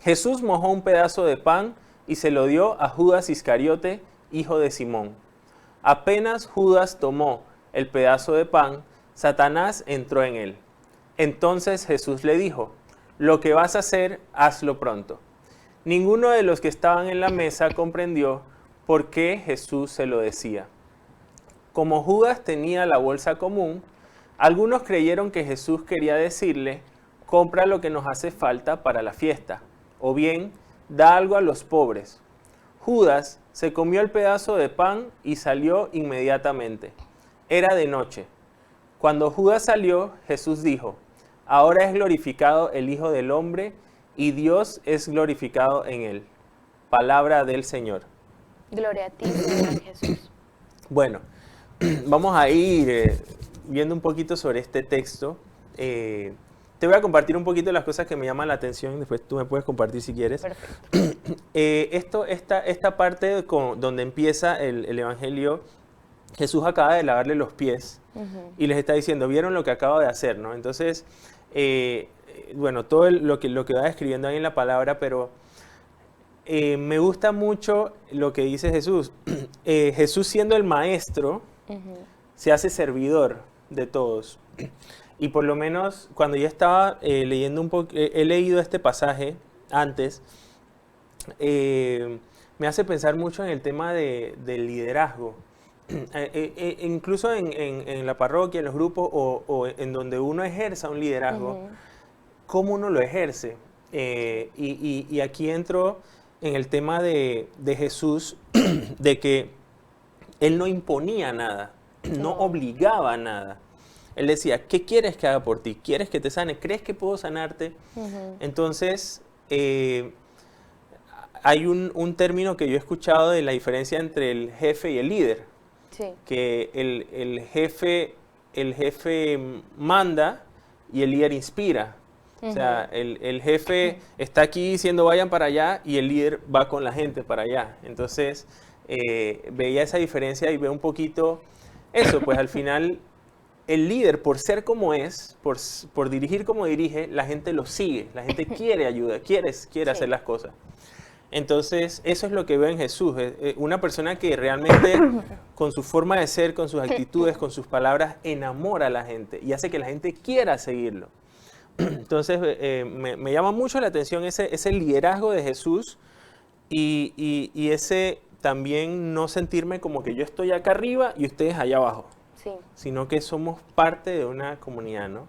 Jesús mojó un pedazo de pan y se lo dio a Judas Iscariote, hijo de Simón. Apenas Judas tomó el pedazo de pan, Satanás entró en él. Entonces Jesús le dijo: lo que vas a hacer, hazlo pronto. Ninguno de los que estaban en la mesa comprendió por qué Jesús se lo decía. Como Judas tenía la bolsa común, algunos creyeron que Jesús quería decirle: compra lo que nos hace falta para la fiesta, o bien, da algo a los pobres. Judas se comió el pedazo de pan y salió inmediatamente. Era de noche. Cuando Judas salió, Jesús dijo: ahora es glorificado el Hijo del Hombre, y Dios es glorificado en él. Palabra del Señor. Gloria a ti, Señor Jesús. Bueno, vamos a ir viendo un poquito sobre este texto. Te voy a compartir un poquito las cosas que me llaman la atención, después tú me puedes compartir si quieres. Perfecto. Esta parte donde empieza el Evangelio, Jesús acaba de lavarle los pies y les está diciendo: ¿vieron lo que acabo de hacer? ¿No? Entonces, bueno, todo lo que va describiendo ahí en la palabra, pero me gusta mucho lo que dice Jesús. Jesús, siendo el maestro, se hace servidor de todos. Y por lo menos cuando yo estaba leyendo un poco, he leído este pasaje antes, me hace pensar mucho en el tema del liderazgo. Incluso en la parroquia, en los grupos o en donde uno ejerza un liderazgo, ¿cómo uno lo ejerce? Y aquí entro en el tema de Jesús, de que Él no imponía nada, no obligaba a nada. Él decía: ¿qué quieres que haga por ti? ¿Quieres que te sane? ¿Crees que puedo sanarte? Entonces, hay un término que yo he escuchado de la diferencia entre el jefe y el líder. Sí. Que el jefe manda y el líder inspira. O sea, el jefe está aquí diciendo vayan para allá y el líder va con la gente para allá. Entonces, veía esa diferencia y veo un poquito eso, pues al final el líder, por ser como es, por dirigir como dirige, la gente lo sigue, la gente quiere ayuda, quiere hacer las cosas. Entonces, eso es lo que veo en Jesús, una persona que realmente con su forma de ser, con sus actitudes, con sus palabras, enamora a la gente y hace que la gente quiera seguirlo. Entonces, me llama mucho la atención ese liderazgo de Jesús y ese también no sentirme como que yo estoy acá arriba y ustedes allá abajo, Sí. sino que somos parte de una comunidad, ¿no?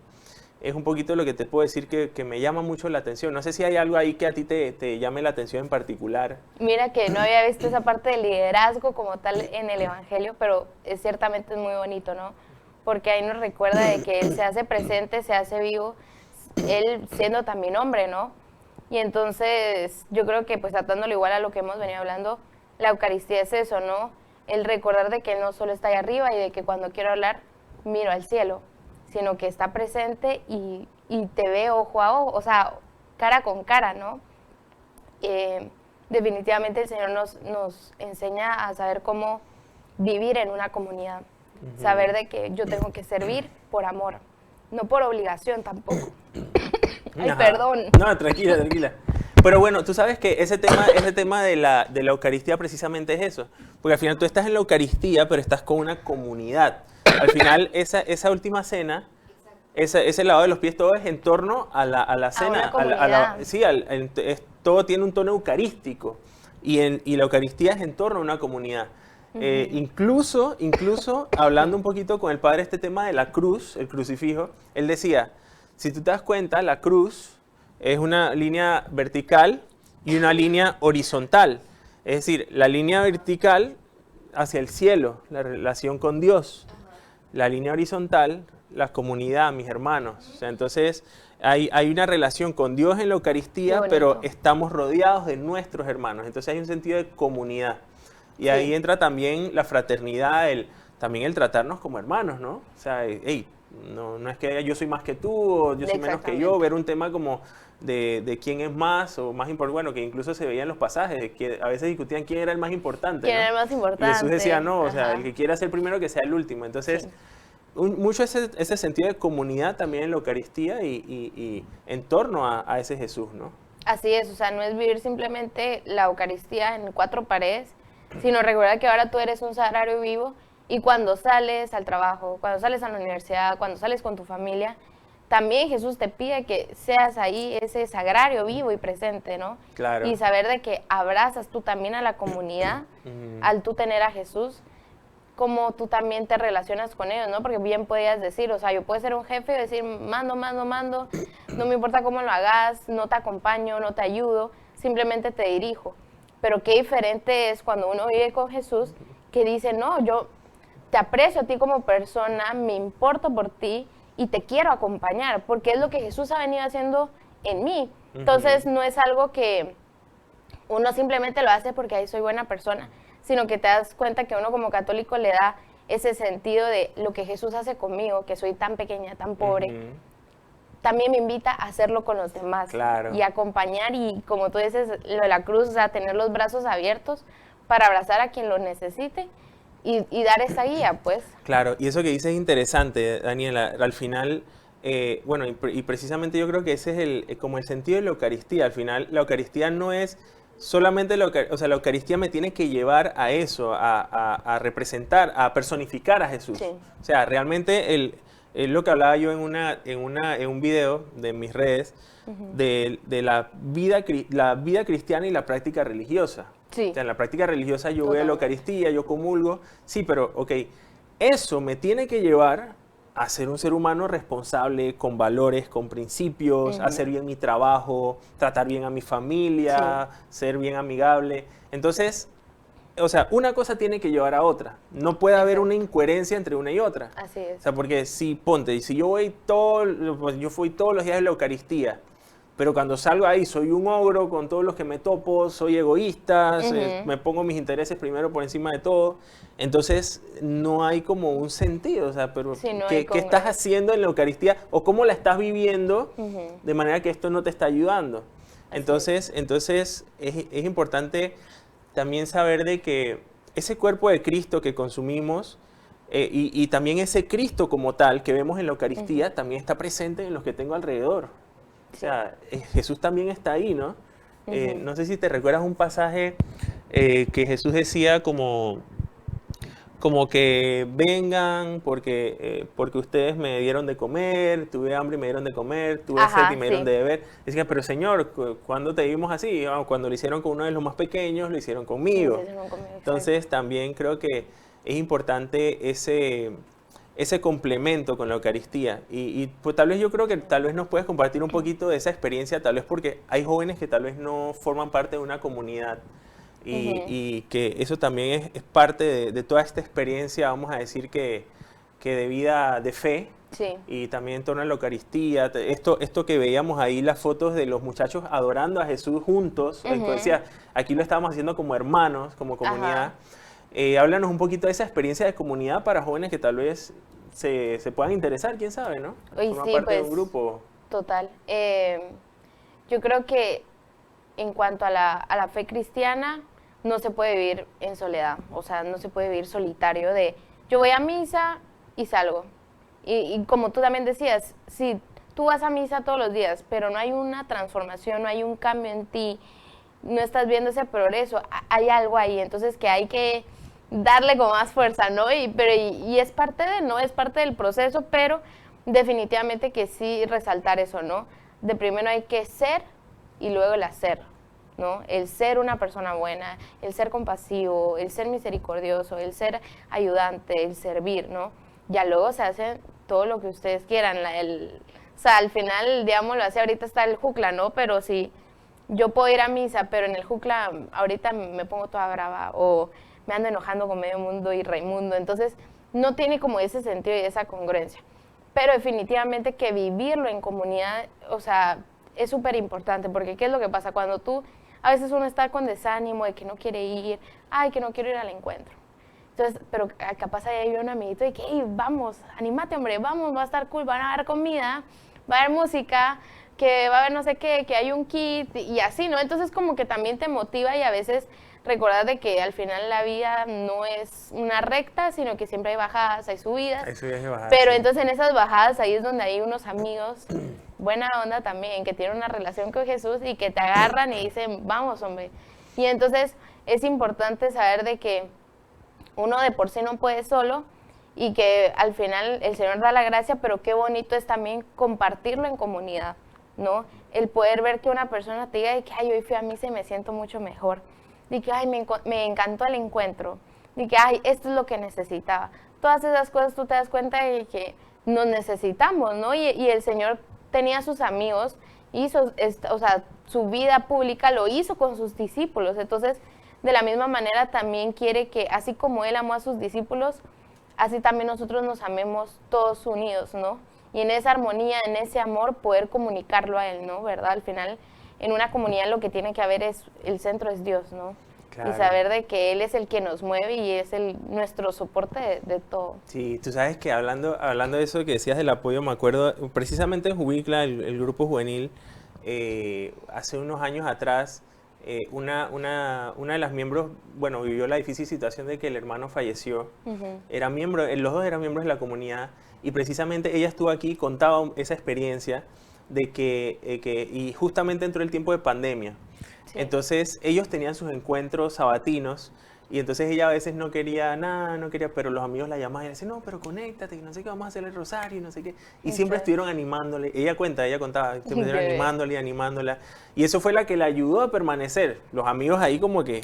Es un poquito lo que te puedo decir que me llama mucho la atención. No sé si hay algo ahí que a ti te llame la atención en particular. Mira que no había visto esa parte del liderazgo como tal en el Evangelio, pero ciertamente es muy bonito, ¿no? Porque ahí nos recuerda de que Él se hace presente, se hace vivo, Él siendo también hombre, ¿no? Y entonces yo creo que pues atándolo igual a lo que hemos venido hablando, la Eucaristía es eso, ¿no? El recordar de que Él no solo está ahí arriba y de que cuando quiero hablar miro al cielo, sino que está presente y te ve ojo a ojo, o sea, cara con cara, ¿no? Definitivamente el Señor nos enseña a saber cómo vivir en una comunidad, saber de que yo tengo que servir por amor, no por obligación tampoco. Ay, Ajá. perdón. No, tranquila, tranquila. Pero bueno, tú sabes que ese tema de la Eucaristía precisamente es eso. Porque al final tú estás en la Eucaristía, pero estás con una comunidad. Al final, esa última cena, ese lavado de los pies, todo es en torno a la cena. una comunidad. Sí, todo tiene un tono eucarístico. Y la Eucaristía es en torno a una comunidad. Incluso, hablando un poquito con el padre este tema de la cruz, el crucifijo, él decía, si tú te das cuenta, la cruz es una línea vertical y una línea horizontal. Es decir, la línea vertical hacia el cielo, la relación con Dios. La línea horizontal, la comunidad, mis hermanos. O sea, entonces hay una relación con Dios en la Eucaristía, pero estamos rodeados de nuestros hermanos. Entonces hay un sentido de comunidad. Y ahí entra también la fraternidad, también el tratarnos como hermanos, ¿no? O sea, hey, no es que yo soy más que tú o yo soy menos que yo, ver un tema como de quién es más o más importante, bueno, que incluso se veía en los pasajes, que a veces discutían quién era el más importante. ¿Quién ¿no? era el más importante? Y Jesús decía, no, o sea, Ajá. el que quiera ser primero que sea el último. Entonces, mucho ese sentido de comunidad también en la Eucaristía y en torno a ese Jesús, ¿no? Así es, o sea, no es vivir simplemente la Eucaristía en cuatro paredes, sino recuerda que ahora tú eres un sagrario vivo y cuando sales al trabajo, cuando sales a la universidad, cuando sales con tu familia, también Jesús te pide que seas ahí ese sagrario vivo y presente, ¿no? Claro. Y saber de que abrazas tú también a la comunidad al tú tener a Jesús, como tú también te relacionas con ellos, ¿no? Porque bien podías decir, o sea, yo puedo ser un jefe y decir, mando, no me importa cómo lo hagas, no te acompaño, no te ayudo, simplemente te dirijo. Pero qué diferente es cuando uno vive con Jesús, que dice, no, yo te aprecio a ti como persona, me importo por ti y te quiero acompañar, porque es lo que Jesús ha venido haciendo en mí. Entonces, no es algo que uno simplemente lo hace porque ahí soy buena persona, sino que te das cuenta que uno como católico le da ese sentido de lo que Jesús hace conmigo, que soy tan pequeña, tan pobre. También me invita a hacerlo con los demás. Claro. Y acompañar y, como tú dices, lo de la cruz, o sea, tener los brazos abiertos para abrazar a quien lo necesite y dar esa guía, pues. Claro, y eso que dices es interesante, Daniela. Al final, bueno, y precisamente yo creo que ese es como el sentido de la Eucaristía. Al final, la Eucaristía no es solamente o sea, la Eucaristía me tiene que llevar a eso, a representar, a personificar a Jesús. Sí. O sea, realmente es lo que hablaba yo en un video de mis redes, de la vida cristiana y la práctica religiosa. Sí. O sea, en la práctica religiosa yo voy a la Eucaristía, yo comulgo, sí, pero ok, eso me tiene que llevar a ser un ser humano responsable, con valores, con principios, hacer bien mi trabajo, tratar bien a mi familia, ser bien amigable. Entonces, o sea, una cosa tiene que llevar a otra. No puede haber una incoherencia entre una y otra. Así es. O sea, porque si yo yo fui todos los días de la Eucaristía, pero cuando salgo ahí soy un ogro con todos los que me topo, soy egoísta, me pongo mis intereses primero por encima de todo. Entonces no hay como un sentido, o sea, pero Sí, no ¿qué hay estás haciendo en la Eucaristía o cómo la estás viviendo de manera que esto no te está ayudando? Entonces es importante también saber de que ese cuerpo de Cristo que consumimos y también ese Cristo como tal que vemos en la Eucaristía también está presente en los que tengo alrededor. O sea, Jesús también está ahí, ¿no? No sé si te recuerdas un pasaje que Jesús decía como como que vengan porque ustedes me dieron de comer, tuve hambre y me dieron de comer, tuve Ajá, sed y me dieron sí. de beber. Decía, pero Señor, ¿cuándo te vimos así? Ah, cuando lo hicieron con uno de los más pequeños, lo hicieron conmigo. Sí, sí, no conmigo, exacto. Entonces también creo que es importante ese complemento con la Eucaristía. Y pues tal vez yo creo que tal vez nos puedes compartir un poquito de esa experiencia, tal vez porque hay jóvenes que tal vez no forman parte de una comunidad y que eso también es parte de toda esta experiencia, vamos a decir que de vida de fe. Sí. Y también en torno a la Eucaristía, esto que veíamos ahí, las fotos de los muchachos adorando a Jesús juntos, tú decías, aquí lo estábamos haciendo como hermanos, como comunidad. Háblanos un poquito de esa experiencia de comunidad para jóvenes que tal vez se puedan interesar, quién sabe, ¿no? Uy, Formar sí, parte de pues, un grupo. Total. Yo creo que en cuanto a la fe cristiana, no se puede vivir en soledad, o sea, no se puede vivir solitario de yo voy a misa y salgo. Y como tú también decías, si tú vas a misa todos los días, pero no hay una transformación, no hay un cambio en ti, no estás viendo ese progreso, hay algo ahí, entonces que hay que darle con más fuerza, ¿no? Y es parte ¿no? Es parte del proceso, pero definitivamente que sí resaltar eso, ¿no? De primero hay que ser y luego el hacer, ¿no? El ser una persona buena, el ser compasivo, el ser misericordioso, el ser ayudante, el servir, ¿no? Ya luego se hace todo lo que ustedes quieran. O sea, al final, digamos, lo hace ahorita está el jucla, ¿no? Pero si yo puedo ir a misa, pero en el jucla ahorita me pongo toda brava o me ando enojando con medio mundo y Raimundo. Entonces, no tiene como ese sentido y esa congruencia. Pero definitivamente que vivirlo en comunidad, o sea, es súper importante, porque ¿qué es lo que pasa? Cuando a veces uno está con desánimo de que no quiere ir, ay, que no quiero ir al encuentro. Entonces, pero capaz ahí hay un amiguito y que, hey, vamos, anímate, hombre, vamos, va a estar cool, van a haber comida, va a haber música, que va a haber no sé qué, que hay un kit y así, ¿no? Entonces como que también te motiva y a veces recordar de que al final la vida no es una recta, sino que siempre hay bajadas, hay subidas. Hay subidas y bajadas. Pero sí. entonces en esas bajadas ahí es donde hay unos amigos, buena onda también, que tienen una relación con Jesús y que te agarran y dicen, vamos, hombre. Y entonces es importante saber de que uno de por sí no puede solo y que al final el Señor da la gracia, pero qué bonito es también compartirlo en comunidad, ¿no? El poder ver que una persona te diga que, ay, hoy fui a misa y me siento mucho mejor. De que, ay, me encantó el encuentro. De que, ay, esto es lo que necesitaba. Todas esas cosas tú te das cuenta de que nos necesitamos, ¿no? Y el Señor tenía sus amigos, hizo, o sea, su vida pública lo hizo con sus discípulos. Entonces, de la misma manera también quiere que, así como Él amó a sus discípulos, así también nosotros nos amemos todos unidos, ¿no? Y en esa armonía, en ese amor, poder comunicarlo a Él, ¿no? ¿Verdad? Al final, en una comunidad lo que tiene que haber el centro es Dios, ¿no? Claro. Y saber de que Él es el que nos mueve y es nuestro soporte de todo. Sí, tú sabes que hablando de eso que decías del apoyo, me acuerdo precisamente en Jubincla, el grupo juvenil, hace unos años atrás, una de las miembros, bueno, vivió la difícil situación de que el hermano falleció. Era miembro, los dos eran miembros de la comunidad y precisamente ella estuvo aquí y contaba esa experiencia de que y justamente entró el tiempo de pandemia. Sí. Entonces ellos tenían sus encuentros sabatinos y entonces ella a veces no quería nada, pero los amigos la llamaban y le decían, no, pero conéctate, no sé qué, vamos a hacer el rosario, no sé qué. Y siempre estuvieron animándole, ella contaba, siempre estuvieron animándola. Y eso fue la que la ayudó a permanecer. Los amigos ahí como que,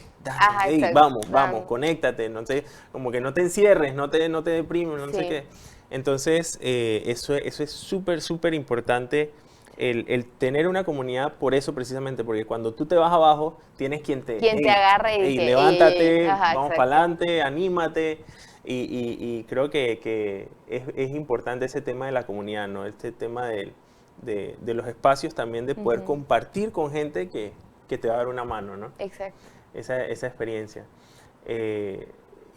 hey, vamos, conéctate, no sé, como que no te encierres, no te deprimes, no sé qué. Entonces, eso es súper, súper importante. El tener una comunidad por eso precisamente, porque cuando tú te vas abajo, tienes quien te agarre y dice, levántate, vamos para adelante, anímate, y creo que es importante ese tema de la comunidad, ¿no? Este tema de los espacios también, de poder compartir con gente que te va a dar una mano, ¿no? Exacto. Esa experiencia.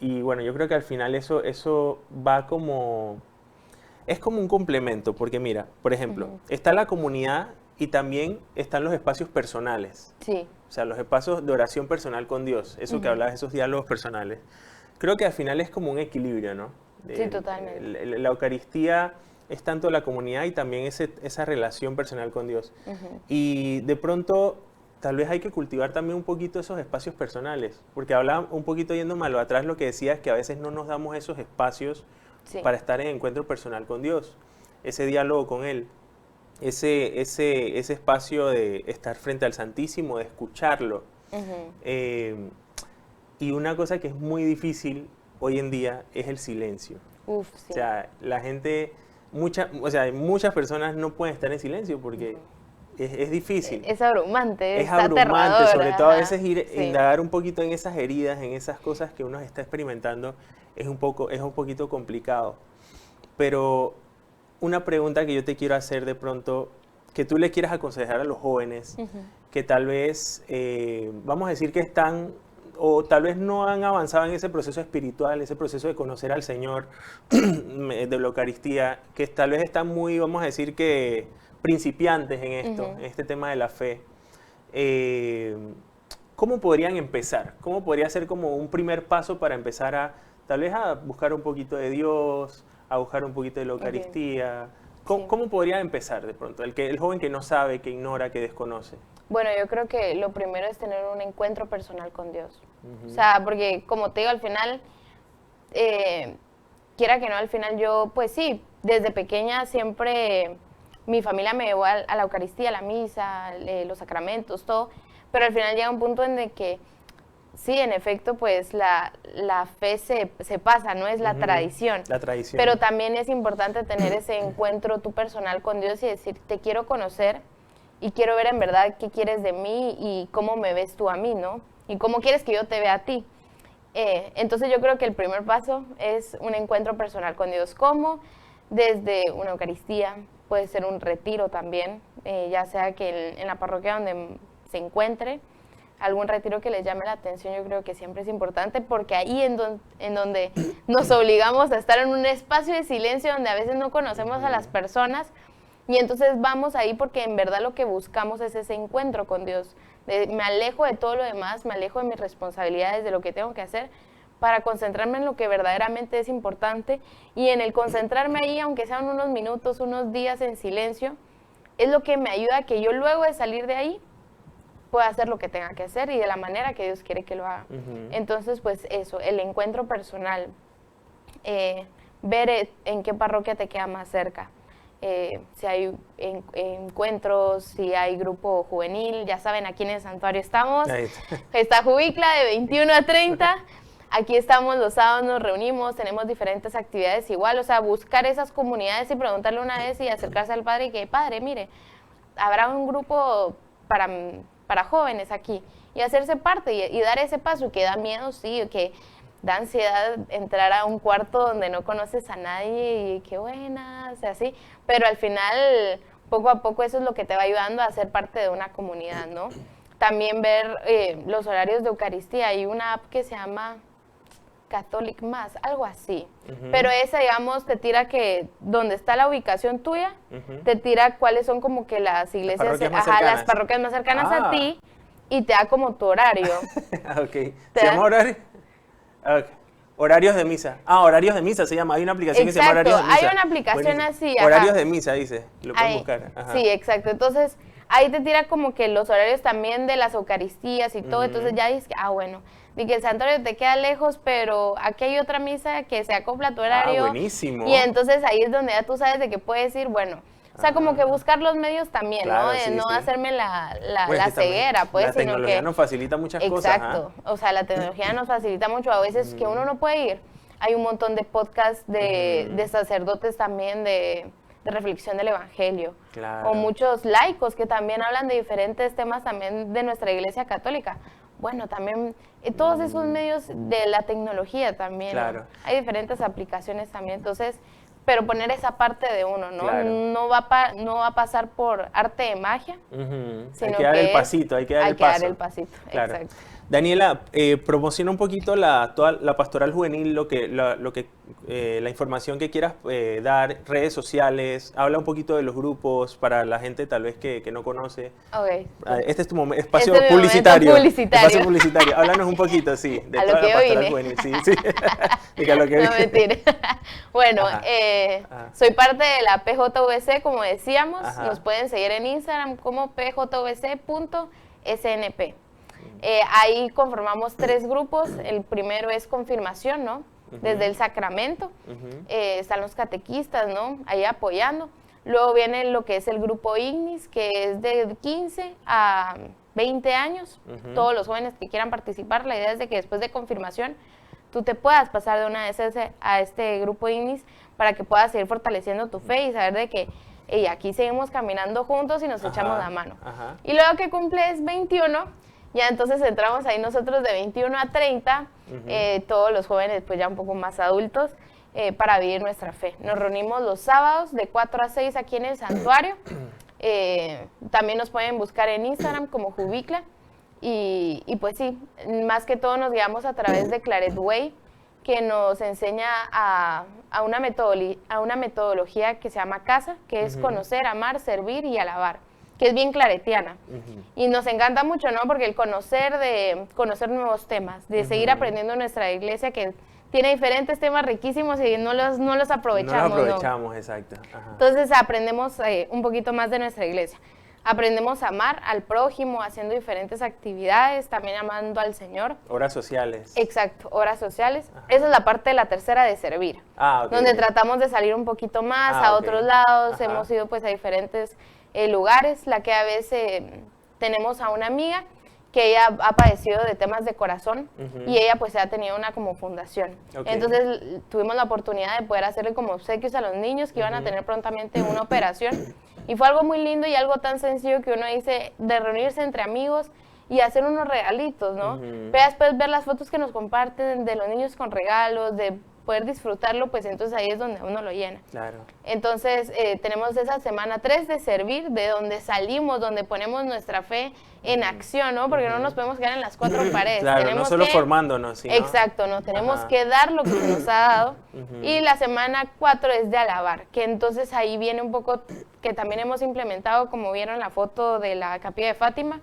Y bueno, yo creo que al final eso va como... Es como un complemento, porque mira, por ejemplo, está la comunidad y también están los espacios personales. Sí. O sea, los espacios de oración personal con Dios, eso que hablabas, esos diálogos personales. Creo que al final es como un equilibrio, ¿no? Sí, totalmente. La Eucaristía es tanto la comunidad y también esa relación personal con Dios. Y de pronto tal vez hay que cultivar también un poquito esos espacios personales, porque hablaba un poquito yendo malo atrás lo que decías, que a veces no nos damos esos espacios Sí. para estar en encuentro personal con Dios, ese diálogo con Él, ese espacio de estar frente al Santísimo, de escucharlo. Ujú. Y una cosa que es muy difícil hoy en día es el silencio. Uf, sí. O sea, la gente, muchas personas no pueden estar en silencio porque es difícil. Es abrumante, Es está abrumante, aterrador, sobre todo a ajá. veces Sí. indagar un poquito en esas heridas, en esas cosas que uno está experimentando, es un poquito complicado. Pero una pregunta que yo te quiero hacer de pronto, que tú le quieras aconsejar a los jóvenes, que tal vez, vamos a decir que están, o tal vez no han avanzado en ese proceso espiritual, ese proceso de conocer al Señor, de la Eucaristía, que tal vez están muy, vamos a decir que principiantes en esto, en este tema de la fe. ¿Cómo podrían empezar? ¿Cómo podría ser como un primer paso para empezar a, tal vez a buscar un poquito de Dios, a buscar un poquito de la Eucaristía? Sí. ¿Cómo podría empezar de pronto? El joven que no sabe, que ignora, que desconoce. Bueno, yo creo que lo primero es tener un encuentro personal con Dios. O sea, porque como te digo, al final, quiera que no, al final yo, pues sí, desde pequeña siempre mi familia me llevó a la Eucaristía, a la misa, los sacramentos, todo, pero al final llega un punto en el que sí, en efecto, pues la fe se pasa, no es la tradición. La tradición. Pero también es importante tener ese encuentro tú personal con Dios y decir, te quiero conocer y quiero ver en verdad qué quieres de mí y cómo me ves tú a mí, ¿no? Y cómo quieres que yo te vea a ti. Entonces yo creo que el primer paso es un encuentro personal con Dios. ¿Cómo? Desde una Eucaristía, puede ser un retiro también, ya sea que en la parroquia donde se encuentre, algún retiro que les llame la atención, yo creo que siempre es importante, porque ahí en donde nos obligamos a estar en un espacio de silencio donde a veces no conocemos a las personas, y entonces vamos ahí porque en verdad lo que buscamos es ese encuentro con Dios. Me alejo de todo lo demás, me alejo de mis responsabilidades, de lo que tengo que hacer, para concentrarme en lo que verdaderamente es importante, y en el concentrarme ahí, aunque sean unos minutos, unos días en silencio, es lo que me ayuda a que yo luego de salir de ahí pueda hacer lo que tenga que hacer y de la manera que Dios quiere que lo haga. Entonces, pues eso, el encuentro personal, ver en qué parroquia te queda más cerca, si hay encuentros, si hay grupo juvenil, ya saben, aquí en el santuario estamos, está Jubicla de 21 a 30, aquí estamos los sábados, nos reunimos, tenemos diferentes actividades igual, o sea, buscar esas comunidades y preguntarle una vez y acercarse al padre y que, padre, mire, habrá un grupo para jóvenes aquí, y hacerse parte y dar ese paso, que da miedo, sí, que da ansiedad entrar a un cuarto donde no conoces a nadie y qué buenas, así, pero al final, poco a poco eso es lo que te va ayudando a ser parte de una comunidad, ¿no? También ver los horarios de Eucaristía, hay una app que se llama Catholic Mass, algo así, pero esa, digamos, te tira que donde está la ubicación tuya, te tira cuáles son como que las iglesias, las parroquias más cercanas a ti, y te da como tu horario. Ok, ¿se llama horario? Okay. Horarios de misa. Horarios de misa se llama. Hay una aplicación que se llama Horarios de misa. Hay una aplicación así. Horarios de misa, dice. Lo pueden buscar. Ajá. Sí, exacto. Entonces, ahí te tira como que los horarios también de las Eucaristías y todo. Entonces ya dices que, bueno, de que el santuario te queda lejos, pero aquí hay otra misa que se acopla a tu horario. Buenísimo. Y entonces ahí es donde ya tú sabes de que puedes ir, bueno, o sea, como que buscar los medios también, claro, ¿no? De no hacerme la ceguera, pues, la tecnología nos facilita muchas cosas. Exacto. O sea, la tecnología nos facilita mucho. A veces que uno no puede ir. Hay un montón de podcasts de sacerdotes también de reflexión del Evangelio. Claro. O muchos laicos que también hablan de diferentes temas también de nuestra Iglesia Católica. Bueno, también todos esos medios de la tecnología también. Claro. ¿No? Hay diferentes aplicaciones también. Entonces, pero poner esa parte de uno, ¿no? Claro. No va a pasar por arte de magia, sino hay que dar el pasito, hay que dar el paso. Hay que dar el pasito, claro. exacto. Daniela, promociona un poquito toda la pastoral juvenil, la información que quieras dar, redes sociales, habla un poquito de los grupos para la gente tal vez que no conoce. Okay. Este es tu espacio publicitario. Espacio publicitario. Háblanos un poquito, sí, de a toda lo la que pastoral vine. juvenil. Sí. Diga lo que no, mentira. Bueno, soy parte de la PJVC, como decíamos. Nos pueden seguir en Instagram como pjvc.ecc SNP. Ahí conformamos 3 grupos. El primero es confirmación, ¿no? Desde el sacramento. Están los catequistas, ¿no? Ahí apoyando. Luego viene lo que es el grupo Ignis, que es de 15 a 20 años. Todos los jóvenes que quieran participar, la idea es de que después de confirmación tú te puedas pasar de una vez a este grupo Ignis para que puedas seguir fortaleciendo tu fe y saber de que aquí seguimos caminando juntos y nos echamos la mano. Y luego que cumples 21, ya entonces entramos ahí nosotros de 21 a 30, todos los jóvenes pues ya un poco más adultos, para vivir nuestra fe. Nos reunimos los sábados de 4 a 6 aquí en el santuario. También nos pueden buscar en Instagram como Jubicla. Y pues sí, más que todo nos guiamos a través de Claret Way, que nos enseña a una metodología que se llama CASA, que es conocer, amar, servir y alabar, que es bien claretiana. Y nos encanta mucho, ¿no? Porque el conocer nuevos temas, de seguir aprendiendo nuestra iglesia, que tiene diferentes temas riquísimos y no los aprovechamos. No los aprovechamos, ¿no? Exacto. Entonces aprendemos un poquito más de nuestra iglesia. Aprendemos a amar al prójimo haciendo diferentes actividades, también amando al Señor. Horas sociales. Exacto, horas sociales. Esa es la parte de la tercera de servir, donde tratamos de salir un poquito más a otros lados. Hemos ido pues a diferentes lugares. La que a veces tenemos a una amiga que ella ha padecido de temas de corazón y ella pues ha tenido una como fundación. Entonces tuvimos la oportunidad de poder hacerle como obsequios a los niños que iban a tener prontamente una operación. Y fue algo muy lindo y algo tan sencillo que uno dice, de reunirse entre amigos y hacer unos regalitos, ¿no? Pero después ver las fotos que nos comparten de los niños con regalos, de poder disfrutarlo, pues entonces ahí es donde uno lo llena. Claro. Entonces tenemos esa semana 3 de servir, de donde salimos, donde ponemos nuestra fe en acción, ¿no? Porque no nos podemos quedar en las 4 paredes. Claro, tenemos no solo formándonos, sino... Exacto, no tenemos que dar lo que se nos ha dado. Y la semana 4 es de alabar, que entonces ahí viene un poco, que también hemos implementado, como vieron la foto de la capilla de Fátima,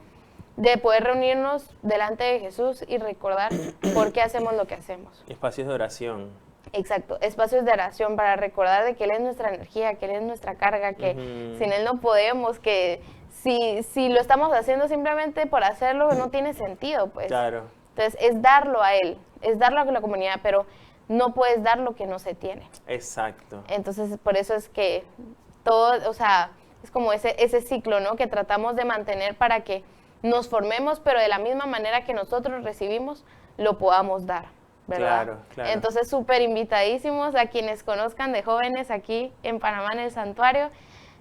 de poder reunirnos delante de Jesús y recordar por qué hacemos lo que hacemos. Espacios de oración. Exacto, espacios de oración para recordar de que Él es nuestra energía, que Él es nuestra carga, que sin Él no podemos, que si lo estamos haciendo simplemente por hacerlo no tiene sentido, pues. Claro. Entonces es darlo a Él, es darlo a la comunidad, pero no puedes dar lo que no se tiene. Exacto. Entonces por eso es que todo, o sea, es como ese ciclo, ¿no? Que tratamos de mantener para que nos formemos, pero de la misma manera que nosotros recibimos, lo podamos dar, ¿verdad? Claro, claro. Entonces, súper invitadísimos a quienes conozcan de jóvenes aquí en Panamá, en el santuario.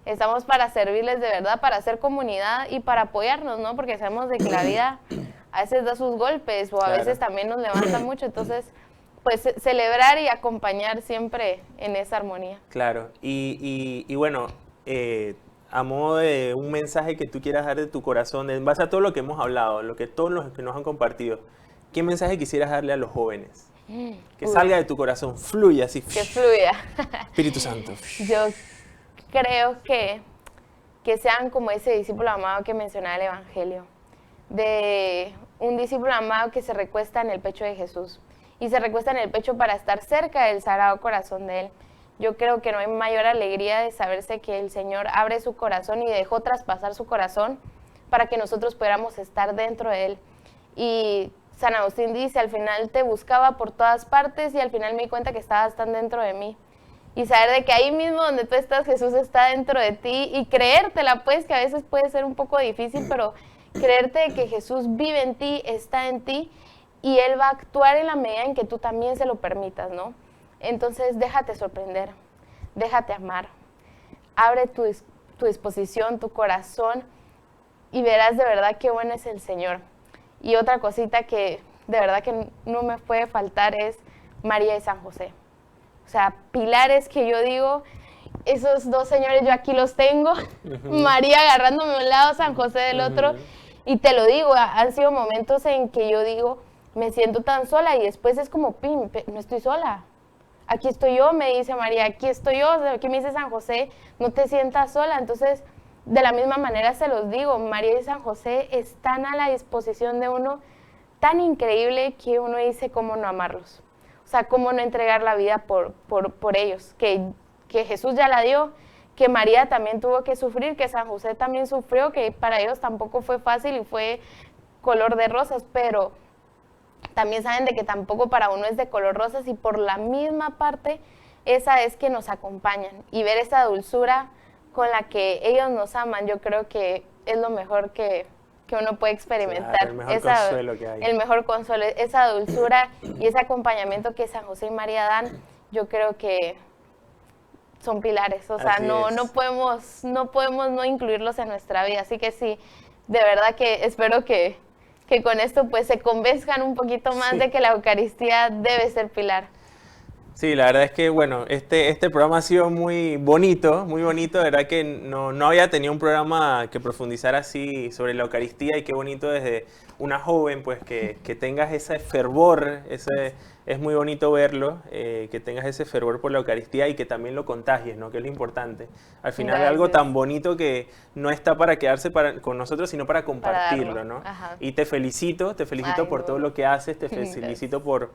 Estamos para servirles de verdad, para hacer comunidad y para apoyarnos, ¿no? Porque sabemos de que la vida a veces da sus golpes o a veces también nos levanta mucho. Entonces, pues celebrar y acompañar siempre en esa armonía. Claro. Y bueno, a modo de un mensaje que tú quieras dar de tu corazón, en base a todo lo que hemos hablado, todos los que nos han compartido, ¿qué mensaje quisieras darle a los jóvenes? Que salga de tu corazón, fluya así. Que fluya. Espíritu Santo. Yo creo que sean como ese discípulo amado que mencionaba el Evangelio, de un discípulo amado que se recuesta en el pecho de Jesús y se recuesta en el pecho para estar cerca del Sagrado Corazón de Él. Yo creo que no hay mayor alegría de saberse que el Señor abre su corazón y dejó traspasar su corazón para que nosotros pudiéramos estar dentro de Él. Y San Agustín dice, al final te buscaba por todas partes y al final me di cuenta que estabas tan dentro de mí. Y saber de que ahí mismo donde tú estás, Jesús está dentro de ti y creértela, pues, que a veces puede ser un poco difícil, pero creerte de que Jesús vive en ti, está en ti y Él va a actuar en la medida en que tú también se lo permitas, ¿no? Entonces, déjate sorprender, déjate amar, abre tu disposición, tu corazón y verás de verdad qué bueno es el Señor. Y otra cosita que de verdad que no me puede faltar es María y San José. O sea, pilares que yo digo, esos dos señores yo aquí los tengo, María agarrándome a un lado, San José del otro, y te lo digo, han sido momentos en que yo digo, me siento tan sola y después es como, no estoy sola. Aquí estoy yo, me dice María, aquí estoy yo, aquí me dice San José, no te sientas sola. Entonces, de la misma manera se los digo, María y San José están a la disposición de uno tan increíble que uno dice cómo no amarlos. O sea, cómo no entregar la vida por ellos, que Jesús ya la dio, que María también tuvo que sufrir, que San José también sufrió, que para ellos tampoco fue fácil y fue color de rosas, pero también saben de que tampoco para uno es de color rosas, y por la misma parte, esa es que nos acompañan, y ver esa dulzura con la que ellos nos aman, yo creo que es lo mejor que uno puede experimentar. Claro, el mejor consuelo que hay. El mejor consuelo, esa dulzura y ese acompañamiento que San José y María dan, yo creo que son pilares, o sea, no podemos no incluirlos en nuestra vida, así que sí, de verdad que espero que con esto pues se convenzcan un poquito más de que la Eucaristía debe ser pilar. Sí, la verdad es que, bueno, este programa ha sido muy bonito, de verdad que no había tenido un programa que profundizara así sobre la Eucaristía, y qué bonito desde una joven, pues, que tengas ese fervor, es muy bonito verlo, que tengas ese fervor por la Eucaristía y que también lo contagies, ¿no? Que es lo importante. Al final es algo tan bonito que no está para quedarse con nosotros, sino para compartirlo, ¿no? Ajá. Y te felicito por todo lo que haces, te felicito por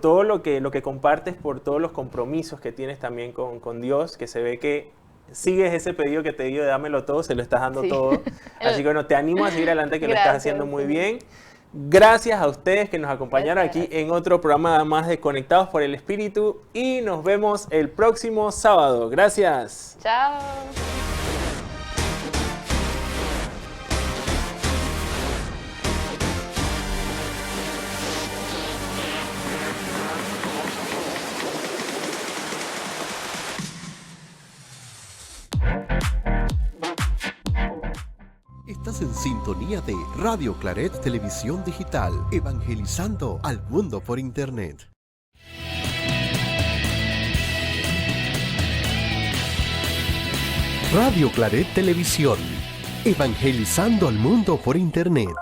todo lo que compartes, por todos los compromisos que tienes también con Dios, que se ve que sigues ese pedido que te dio de dámelo todo, se lo estás dando todo. Así que bueno, te animo a seguir adelante, que lo estás haciendo muy bien. Gracias a ustedes que nos acompañaron aquí en otro programa más de Conectados por el Espíritu, y nos vemos el próximo sábado. Gracias. Chao. Estás en sintonía de Radio Claret Televisión Digital, evangelizando al mundo por Internet. Radio Claret Televisión, evangelizando al mundo por Internet.